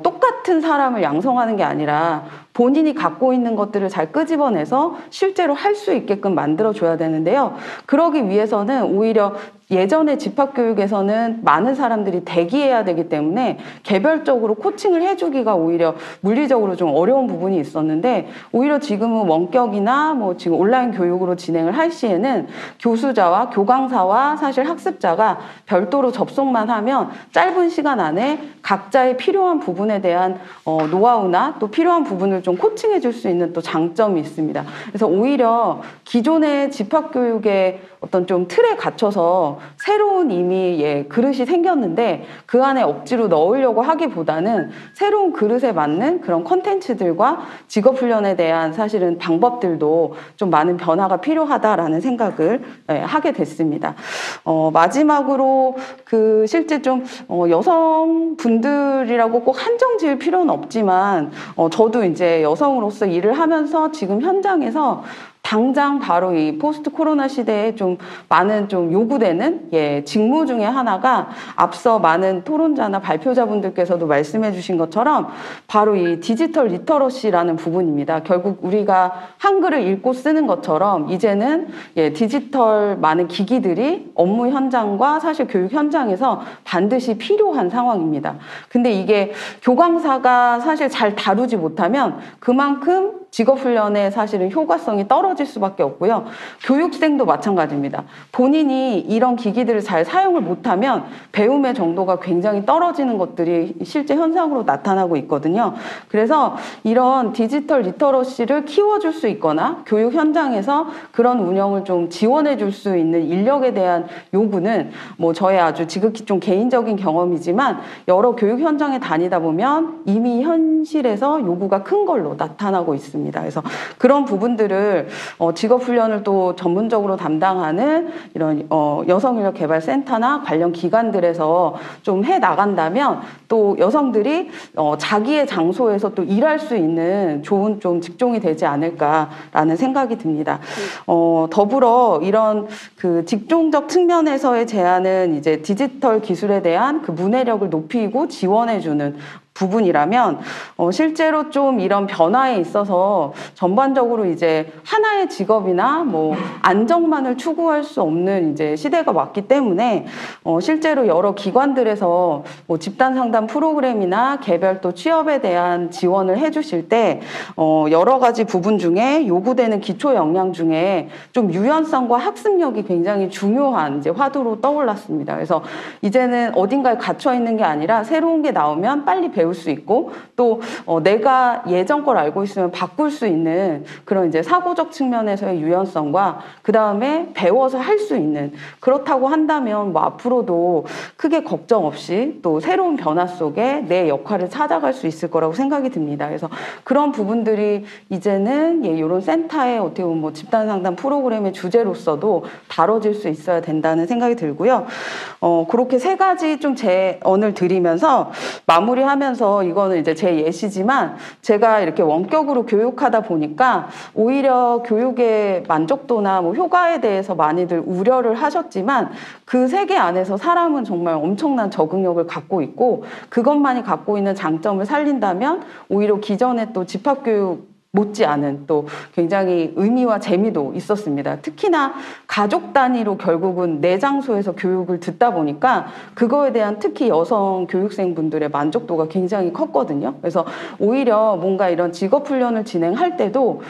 똑같은 사람을 양성하는 게 아니라 본인이 갖고 있는 것들을 잘 끄집어내서 실제로 할 수 있게끔 만들어줘야 되는데요. 그러기 위해서는 오히려 예전에 집합교육에서는 많은 사람들이 대기해야 되기 때문에 개별적으로 코칭을 해주기가 오히려 물리적으로 좀 어려운 부분이 있었는데 오히려 지금은 원격이나 뭐 지금 온라인 교육으로 진행을 할 시에는 교수자와 교강사와 사실 학습자가 별도로 접속만 하면 짧은 시간 안에 각자의 필요한 부분에 대한 노하우나 또 필요한 부분을 좀 코칭해 줄 수 있는 또 장점이 있습니다. 그래서 오히려 기존의 집합교육의 어떤 좀 틀에 갇혀서 새로운 이미 그릇이 생겼는데 그 안에 억지로 넣으려고 하기보다는 새로운 그릇에 맞는 그런 콘텐츠들과 직업훈련에 대한 사실은 방법들도 좀 많은 변화가 필요하다라는 생각을 하게 됐습니다. 마지막으로 그 실제 좀 여성분들이라고 꼭 한정 지을 필요는 없지만 저도 이제 여성으로서 일을 하면서 지금 현장에서 당장 바로 이 포스트 코로나 시대에 좀 많은 좀 요구되는 직무 중에 하나가 앞서 많은 토론자나 발표자분들께서도 말씀해 주신 것처럼 바로 이 디지털 리터러시라는 부분입니다. 결국 우리가 한글을 읽고 쓰는 것처럼 이제는 디지털 많은 기기들이 업무 현장과 사실 교육 현장에서 반드시 필요한 상황입니다. 근데 이게 교강사가 사실 잘 다루지 못하면 그만큼 직업훈련의 사실은 효과성이 떨어질 수밖에 없고요. 교육생도 마찬가지입니다. 본인이 이런 기기들을 잘 사용을 못하면 배움의 정도가 굉장히 떨어지는 것들이 실제 현상으로 나타나고 있거든요. 그래서 이런 디지털 리터러시를 키워줄 수 있거나 교육 현장에서 그런 운영을 좀 지원해 줄 수 있는 인력에 대한 요구는 뭐 저의 아주 지극히 좀 개인적인 경험이지만 여러 교육 현장에 다니다 보면 이미 현실에서 요구가 큰 걸로 나타나고 있습니다. 그래서 그런 부분들을 직업훈련을 또 전문적으로 담당하는 이런 여성인력개발센터나 관련 기관들에서 좀 해 나간다면 또 여성들이 자기의 장소에서 또 일할 수 있는 좋은 좀 직종이 되지 않을까라는 생각이 듭니다. 더불어 이런 그 직종적 측면에서의 제안은 이제 디지털 기술에 대한 그 문해력을 높이고 지원해주는 부분이라면 실제로 좀 이런 변화에 있어서 전반적으로 이제 하나의 직업이나 뭐 안정만을 추구할 수 없는 이제 시대가 왔기 때문에 실제로 여러 기관들에서 뭐 집단 상담 프로그램이나 개별 또 취업에 대한 지원을 해주실 때 여러 가지 부분 중에 요구되는 기초 역량 중에 좀 유연성과 학습력이 굉장히 중요한 이제 화두로 떠올랐습니다. 그래서 이제는 어딘가에 갇혀 있는 게 아니라 새로운 게 나오면 빨리 배울 배울 수 있고 또 내가 예전 걸 알고 있으면 바꿀 수 있는 그런 이제 사고적 측면에서의 유연성과 그 다음에 배워서 할 수 있는 그렇다고 한다면 뭐 앞으로도 크게 걱정 없이 또 새로운 변화 속에 내 역할을 찾아갈 수 있을 거라고 생각이 듭니다. 그래서 그런 부분들이 이제는 이런 센터의 어떻게 보면 뭐 집단 상담 프로그램의 주제로서도 다뤄질 수 있어야 된다는 생각이 들고요. 그렇게 세 가지 좀 제언을 드리면서 마무리하면서 이거는 이제 제 예시지만 제가 이렇게 원격으로 교육하다 보니까 오히려 교육의 만족도나 뭐 효과에 대해서 많이들 우려를 하셨지만 그 세계 안에서 사람은 정말 엄청난 적응력을 갖고 있고 그것만이 갖고 있는 장점을 살린다면 오히려 기존에 또 집합교육 못지않은 또 굉장히 의미와 재미도 있었습니다. 특히나 가족 단위로 결국은 내 장소에서 교육을 듣다 보니까 그거에 대한 특히 여성 교육생분들의 만족도가 굉장히 컸거든요. 그래서 오히려 뭔가 이런 직업훈련을 진행할 때도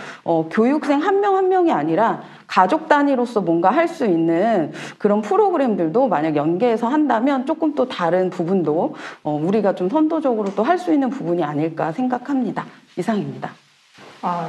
교육생 한 명 한 명이 아니라 가족 단위로서 뭔가 할 수 있는 그런 프로그램들도 만약 연계해서 한다면 조금 또 다른 부분도 우리가 좀 선도적으로 또 할 수 있는 부분이 아닐까 생각합니다. 이상입니다.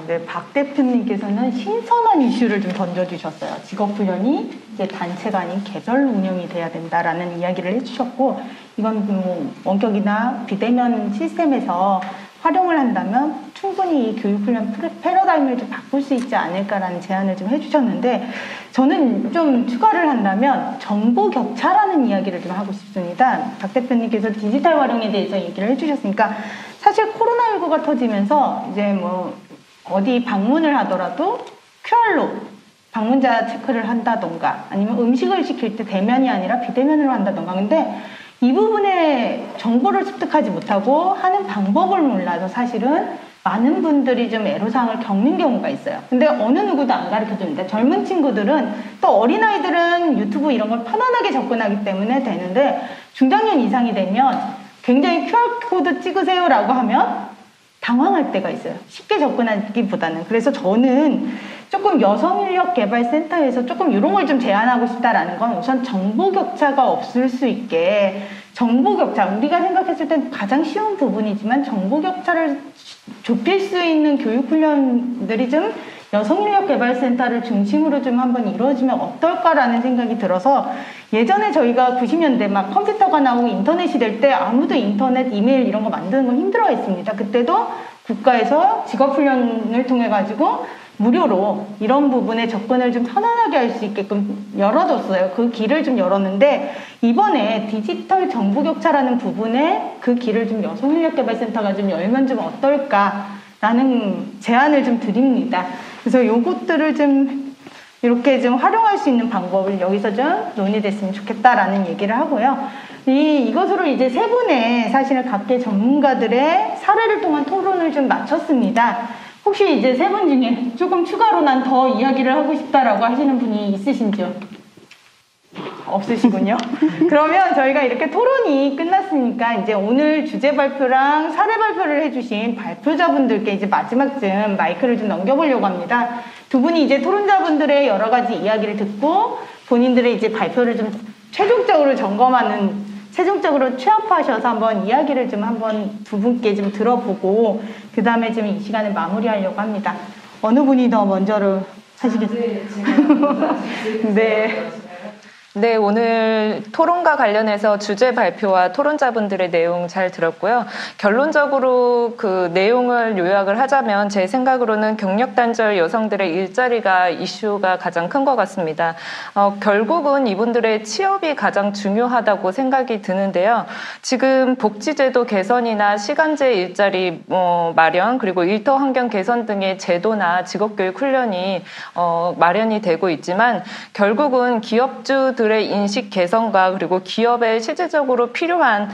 네, 박 대표님께서는 신선한 이슈를 좀 던져주셨어요. 직업훈련이 이제 단체가 아닌 개별 운영이 돼야 된다라는 이야기를 해주셨고, 이건 뭐 원격이나 비대면 시스템에서 활용을 한다면 충분히 이 교육훈련 패러다임을 좀 바꿀 수 있지 않을까라는 제안을 좀 해주셨는데, 저는 좀 추가를 한다면 정보 격차라는 이야기를 좀 하고 싶습니다. 박 대표님께서 디지털 활용에 대해서 얘기를 해주셨으니까, 사실 코로나19가 터지면서 이제 뭐 어디 방문을 하더라도 QR로 방문자 체크를 한다던가 아니면 음식을 시킬 때 대면이 아니라 비대면으로 한다던가. 근데 이 부분에 정보를 습득하지 못하고 하는 방법을 몰라서 사실은 많은 분들이 좀 애로사항을 겪는 경우가 있어요. 근데 어느 누구도 안 가르쳐줍니다. 젊은 친구들은 또 어린아이들은 유튜브 이런 걸 편안하게 접근하기 때문에 되는데 중장년 이상이 되면 굉장히 QR코드 찍으세요라고 하면 당황할 때가 있어요. 쉽게 접근하기보다는. 그래서 저는 조금 여성인력개발센터에서 조금 이런 걸 좀 제안하고 싶다라는 건 우선 정보 격차가 없을 수 있게 정보 격차, 우리가 생각했을 땐 가장 쉬운 부분이지만 정보 격차를 좁힐 수 있는 교육훈련들이 좀 여성인력개발센터를 중심으로 좀 한번 이루어지면 어떨까라는 생각이 들어서 예전에 저희가 90년대 막 컴퓨터가 나오고 인터넷이 될 때 아무도 인터넷, 이메일 이런 거 만드는 건 힘들어했습니다. 그때도 국가에서 직업훈련을 통해 가지고 무료로 이런 부분에 접근을 좀 편안하게 할 수 있게끔 열어줬어요. 그 길을 좀 열었는데 이번에 디지털 정보 격차라는 부분에 그 길을 좀 여성인력개발센터가 좀 열면 좀 어떨까라는 제안을 좀 드립니다. 그래서 요것들을 좀 이렇게 좀 활용할 수 있는 방법을 여기서 좀 논의됐으면 좋겠다라는 얘기를 하고요. 이것으로 이제 세 분의 사실은 각계 전문가들의 사례를 통한 토론을 좀 마쳤습니다. 혹시 이제 세 분 중에 조금 추가로 난 더 이야기를 하고 싶다라고 하시는 분이 있으신지요? 없으시군요. 그러면 저희가 이렇게 토론이 끝났으니까 이제 오늘 주제 발표랑 사례 발표를 해주신 발표자분들께 이제 마지막쯤 마이크를 좀 넘겨보려고 합니다. 두 분이 이제 토론자분들의 여러 가지 이야기를 듣고 본인들의 이제 발표를 좀 최종적으로 점검하는, 최종적으로 취합하셔서 한번 이야기를 좀 한번 두 분께 좀 들어보고 그 다음에 좀 이 시간을 마무리하려고 합니다. 어느 분이 더 먼저를 하시겠어요? 네. 네, 오늘 토론과 관련해서 주제 발표와 토론자분들의 내용 잘 들었고요. 결론적으로 그 내용을 요약을 하자면 제 생각으로는 경력 단절 여성들의 일자리가 이슈가 가장 큰 것 같습니다. 결국은 이분들의 취업이 가장 중요하다고 생각이 드는데요. 지금 복지제도 개선이나 시간제 일자리 마련 그리고 일터 환경 개선 등의 제도나 직업교육 훈련이 마련이 되고 있지만 결국은 기업주들의 인식 개선과 그리고 기업에 실질적으로 필요한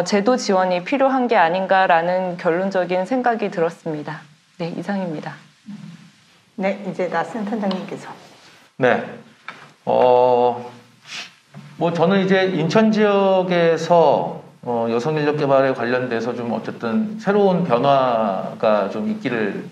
제도 지원이 필요한 게 아닌가라는 결론적인 생각이 들었습니다. 네, 이상입니다. 네, 이제 나 센터장님께서. 네. 뭐 저는 이제 인천 지역에서 여성인력개발에 관련돼서 좀 어쨌든 새로운 변화가 좀 있기를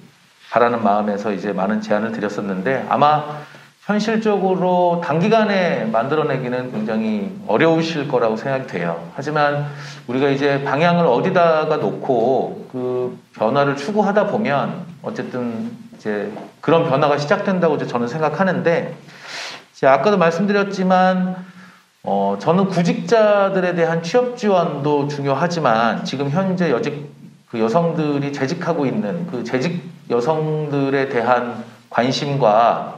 바라는 마음에서 이제 많은 제안을 드렸었는데 아마 현실적으로 단기간에 만들어내기는 굉장히 어려우실 거라고 생각이 돼요. 하지만 우리가 이제 방향을 어디다가 놓고 그 변화를 추구하다 보면 어쨌든 이제 그런 변화가 시작된다고 저는 생각하는데, 이제 아까도 말씀드렸지만 저는 구직자들에 대한 취업 지원도 중요하지만 지금 현재 그 여성들이 재직하고 있는 그 재직 여성들에 대한 관심과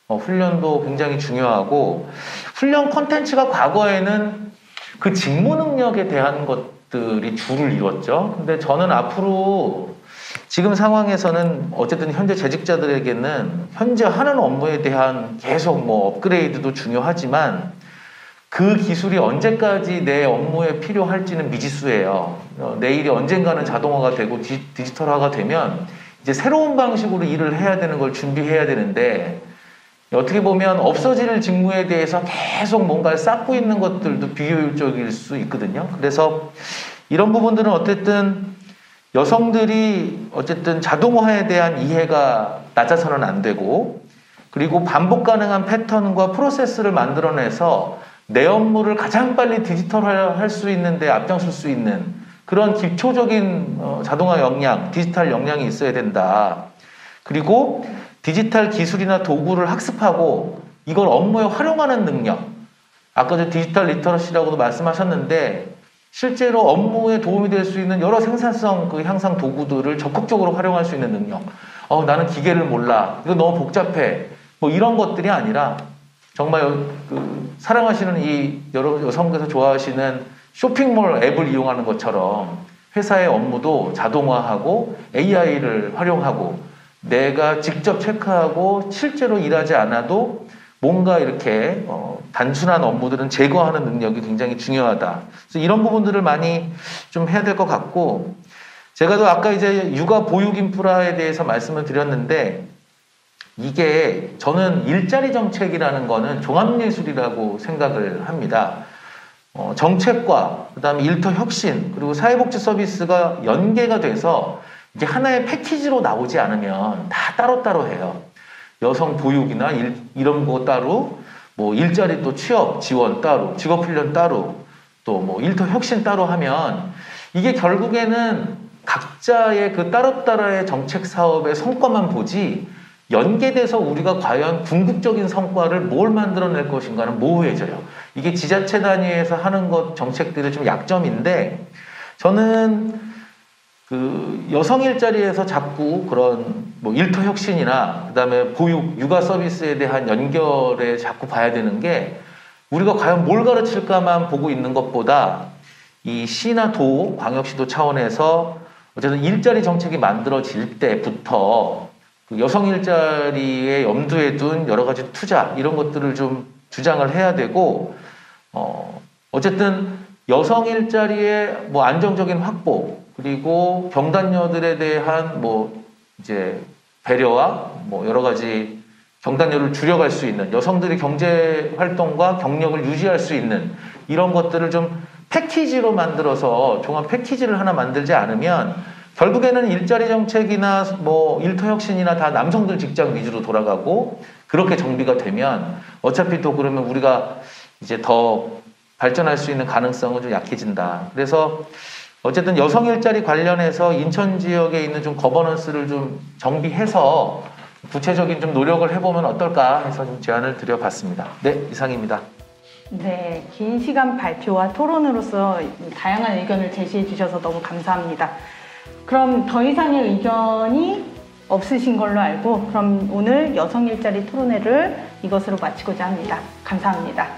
훈련도 굉장히 중요하고, 훈련 콘텐츠가 과거에는 그 직무 능력에 대한 것들이 주를 이뤘죠. 근데 저는 앞으로 지금 상황에서는 어쨌든 현재 재직자들에게는 현재 하는 업무에 대한 계속 업그레이드도 중요하지만 그 기술이 언제까지 내 업무에 필요할지는 미지수예요. 내일이 언젠가는 자동화가 되고 디지털화가 되면 이제 새로운 방식으로 일을 해야 되는 걸 준비해야 되는데, 어떻게 보면 없어질 직무에 대해서 계속 뭔가를 쌓고 있는 것들도 비효율적일 수 있거든요. 그래서 이런 부분들은 어쨌든 여성들이 어쨌든 자동화에 대한 이해가 낮아서는 안 되고, 그리고 반복 가능한 패턴과 프로세스를 만들어내서 내 업무를 가장 빨리 디지털화할 수 있는 데 앞장설 수 있는 그런 기초적인 자동화 역량, 디지털 역량이 있어야 된다. 그리고 디지털 기술이나 도구를 학습하고 이걸 업무에 활용하는 능력. 아까 저 디지털 리터러시라고도 말씀하셨는데 실제로 업무에 도움이 될 수 있는 여러 생산성 그 향상 도구들을 적극적으로 활용할 수 있는 능력. 나는 기계를 몰라. 이거 너무 복잡해. 이런 것들이 아니라 정말 사랑하시는 이 여성께서 좋아하시는 쇼핑몰 앱을 이용하는 것처럼 회사의 업무도 자동화하고 AI를 활용하고 내가 직접 체크하고 실제로 일하지 않아도 뭔가 이렇게 단순한 업무들은 제거하는 능력이 굉장히 중요하다. 그래서 이런 부분들을 많이 좀 해야 될 것 같고, 제가 또 아까 이제 육아 보육 인프라에 대해서 말씀을 드렸는데, 이게 저는 일자리 정책이라는 거는 종합예술이라고 생각을 합니다. 정책과 그다음에 일터 혁신 그리고 사회복지 서비스가 연계가 돼서 이게 하나의 패키지로 나오지 않으면 다 따로따로 해요. 여성 보육이나 이런 거 따로, 일자리 또 취업 지원 따로, 직업훈련 따로, 또 일터 혁신 따로 하면 이게 결국에는 각자의 그 따로따로의 정책 사업의 성과만 보지 연계돼서 우리가 과연 궁극적인 성과를 뭘 만들어낼 것인가는 모호해져요. 이게 지자체 단위에서 하는 것 정책들의 좀 약점인데, 저는 그 여성 일자리에서 자꾸 그런 일터 혁신이나 그다음에 보육, 육아 서비스에 대한 연결에 자꾸 봐야 되는 게, 우리가 과연 뭘 가르칠까만 보고 있는 것보다 이 시나 도, 광역시도 차원에서 어쨌든 일자리 정책이 만들어질 때부터 그 여성 일자리에 염두에 둔 여러 가지 투자 이런 것들을 좀 주장을 해야 되고, 어쨌든 여성 일자리의 안정적인 확보, 그리고 경단녀들에 대한 이제 배려와 여러 가지 경단녀를 줄여갈 수 있는, 여성들이 경제 활동과 경력을 유지할 수 있는 이런 것들을 좀 패키지로 만들어서 종합 패키지를 하나 만들지 않으면 결국에는 일자리 정책이나 일터 혁신이나 다 남성들 직장 위주로 돌아가고, 그렇게 정비가 되면 어차피 또 그러면 우리가 이제 더 발전할 수 있는 가능성은 좀 약해진다. 그래서 어쨌든 여성 일자리 관련해서 인천 지역에 있는 좀 거버넌스를 좀 정비해서 구체적인 좀 노력을 해보면 어떨까 해서 좀 제안을 드려봤습니다. 네, 이상입니다. 네, 긴 시간 발표와 토론으로서 다양한 의견을 제시해 주셔서 너무 감사합니다. 그럼 더 이상의 의견이 없으신 걸로 알고, 그럼 오늘 여성 일자리 토론회를 이것으로 마치고자 합니다. 감사합니다.